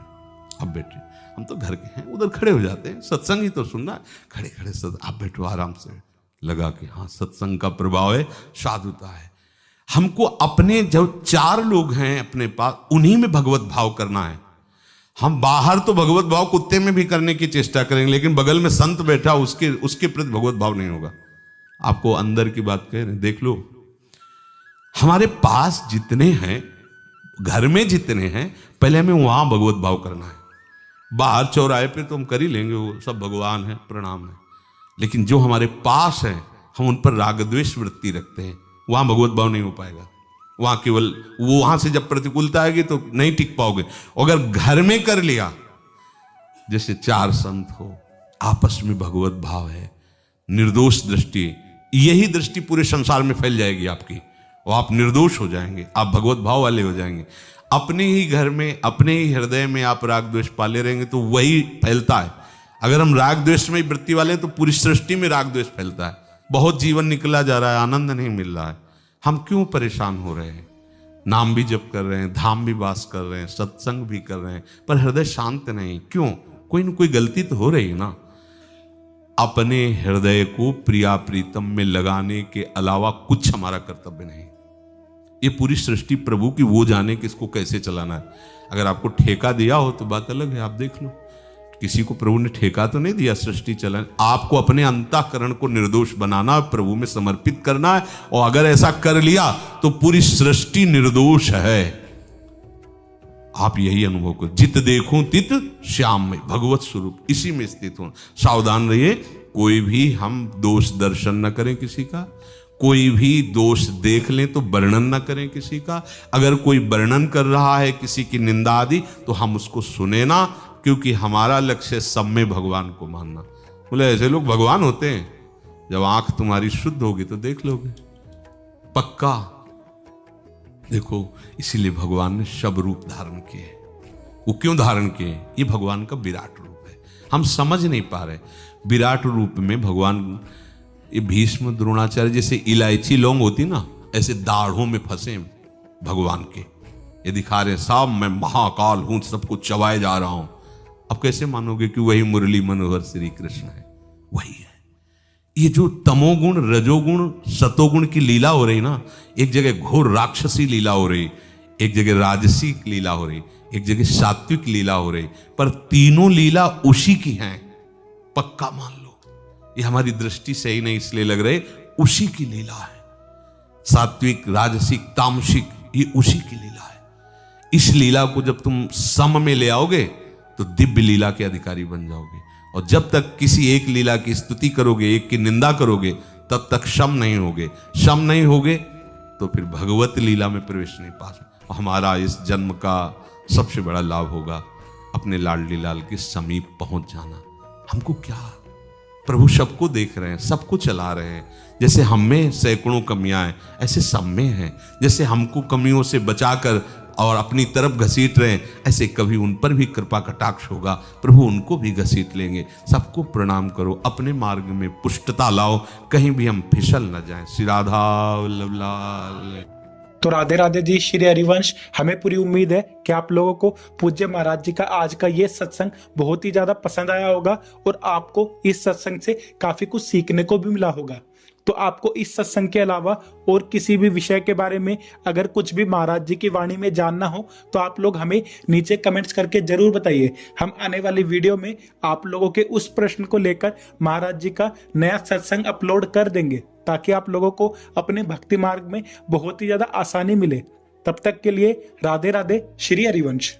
अब बैठे, हम तो घर के हैं, उधर खड़े हो जाते हैं, सत्संग ही तो सुनना, खड़े खड़े आप बैठो आराम से लगा के। हाँ, सत्संग का प्रभाव है, साधुता है। हमको अपने जो चार लोग हैं अपने पास, उन्हीं में भगवत भाव करना है। हम बाहर तो भगवत भाव कुत्ते में भी करने की चेष्टा करेंगे, लेकिन बगल में संत बैठा उसके प्रति भगवत भाव नहीं होगा। आपको अंदर की बात कह रहे हैं, देख लो, हमारे पास जितने हैं, घर में जितने हैं, पहले हमें वहां भगवत भाव करना है। बाहर चौराहे पे तो हम कर ही लेंगे, वो सब भगवान है, प्रणाम है, लेकिन जो हमारे पास है हम उन पर राग द्वेष वृत्ति रखते हैं, वहां भगवत भाव नहीं हो पाएगा। वहां केवल वो, वहां से जब प्रतिकूलता आएगी तो नहीं टिक पाओगे। अगर घर में कर लिया, जैसे चार संत हो, आपस में भगवत भाव है, निर्दोष दृष्टि, यही दृष्टि पूरे संसार में फैल जाएगी आपकी, और आप निर्दोष हो जाएंगे, आप भगवत भाव वाले हो जाएंगे। अपने ही घर में, अपने ही हृदय में आप राग द्वेष पाले रहेंगे तो वही फैलता है। अगर हम राग द्वेष में वृत्ति वाले हैं तो पूरी सृष्टि में राग द्वेष फैलता है। बहुत जीवन निकला जा रहा है, आनंद नहीं मिल रहा है। हम क्यों परेशान हो रहे हैं? नाम भी जप कर रहे हैं, धाम भी वास कर रहे हैं, सत्संग भी कर रहे हैं, पर हृदय शांत नहीं। क्यों? कोई न कोई गलती तो हो रही है ना। अपने हृदय को प्रिया प्रीतम में लगाने के अलावा कुछ हमारा कर्तव्य नहीं। ये पूरी सृष्टि प्रभु की, वो जाने कि इसको कैसे चलाना है। अगर आपको ठेका दिया हो तो बात अलग है, आप देख लो। किसी को प्रभु ने ठेका तो नहीं दिया सृष्टि चलाने। आपको अपने अंतःकरण को निर्दोष बनाना, प्रभु में समर्पित करना है, और अगर ऐसा कर लिया तो पूरी सृष्टि निर्दोष है। आप यही अनुभव करो। जित देखूं तित श्याम में, भगवत स्वरूप इसी में स्थित हो। सावधान रहिए, कोई भी हम दोष दर्शन न करें किसी का, कोई भी दोष देख लें तो वर्णन न करें किसी का। अगर कोई वर्णन कर रहा है किसी की निंदा आदि, तो हम उसको सुने ना, क्योंकि हमारा लक्ष्य सब में भगवान को मानना। बोले ऐसे लोग भगवान होते हैं? जब आंख तुम्हारी शुद्ध होगी तो देख लोगे, पक्का। देखो, इसीलिए भगवान ने शब रूप धारण किए। वो क्यों धारण किए? ये भगवान का विराट रूप है। हम समझ नहीं पा रहे। विराट रूप में भगवान, ये भीष्म द्रोणाचार्य जैसे इलायची लौंग होती ना, ऐसे दाढ़ों में फंसे भगवान के। ये दिखा रहे साहब मैं महाकाल हूं, सबको चबाए जा रहा हूं। अब कैसे मानोगे कि वही मुरली मनोहर श्री कृष्ण है? वही है। ये जो तमोगुण, रजोगुण, सतोगुण की लीला हो रही ना, एक जगह घोर राक्षसी लीला हो रही, एक जगह राजसी लीला हो रही, एक जगह सात्विक लीला हो रही, पर तीनों लीला उसी की हैं। पक्का मान लो। ये हमारी दृष्टि सही नहीं इसलिए लग रहे, उसी की लीला है। सात्विक, राजसिक, तामसिक, ये उसी की लीला है। इस लीला को जब तुम सम में ले आओगे तो दिव्य लीला के अधिकारी बन जाओगे। और जब तक किसी एक लीला की स्तुति करोगे, एक की निंदा करोगे, तब तक शम नहीं होगे। शम नहीं होगे तो फिर भगवत लीला में प्रवेश नहीं पा सकते। हमारा इस जन्म का सबसे बड़ा लाभ होगा अपने लाडली लाल के समीप पहुंच जाना। हमको क्या, प्रभु सबको देख रहे हैं, सबको चला रहे हैं। जैसे हम में सैकड़ों कमियां हैं, ऐसे सब में हैं। जैसे हमको कमियों से बचाकर और अपनी तरफ घसीट रहे हैं, ऐसे कभी उन पर भी कृपा कटाक्ष होगा, प्रभु उनको भी घसीट लेंगे। सबको प्रणाम करो, अपने मार्ग में पुष्टता लाओ, कहीं भी हम फिसल न जाएं। श्री राधा वल्लभ लाल। तो राधे राधे जी, श्री हरिवंश। हमें पूरी उम्मीद है कि आप लोगों को पूज्य महाराज जी का आज का ये सत्संग बहुत ही ज्यादा पसंद आया होगा और आपको इस सत्संग से काफी कुछ सीखने को भी मिला होगा। तो आपको इस सत्संग के अलावा और किसी भी विषय के बारे में अगर कुछ भी महाराज जी की वाणी में जानना हो तो आप लोग हमें नीचे कमेंट्स करके जरूर बताइए। हम आने वाली वीडियो में आप लोगों के उस प्रश्न को लेकर महाराज जी का नया सत्संग अपलोड कर देंगे, ताकि आप लोगों को अपने भक्ति मार्ग में बहुत ही ज्यादा आसानी मिले। तब तक के लिए राधे राधे, श्री हरिवंश।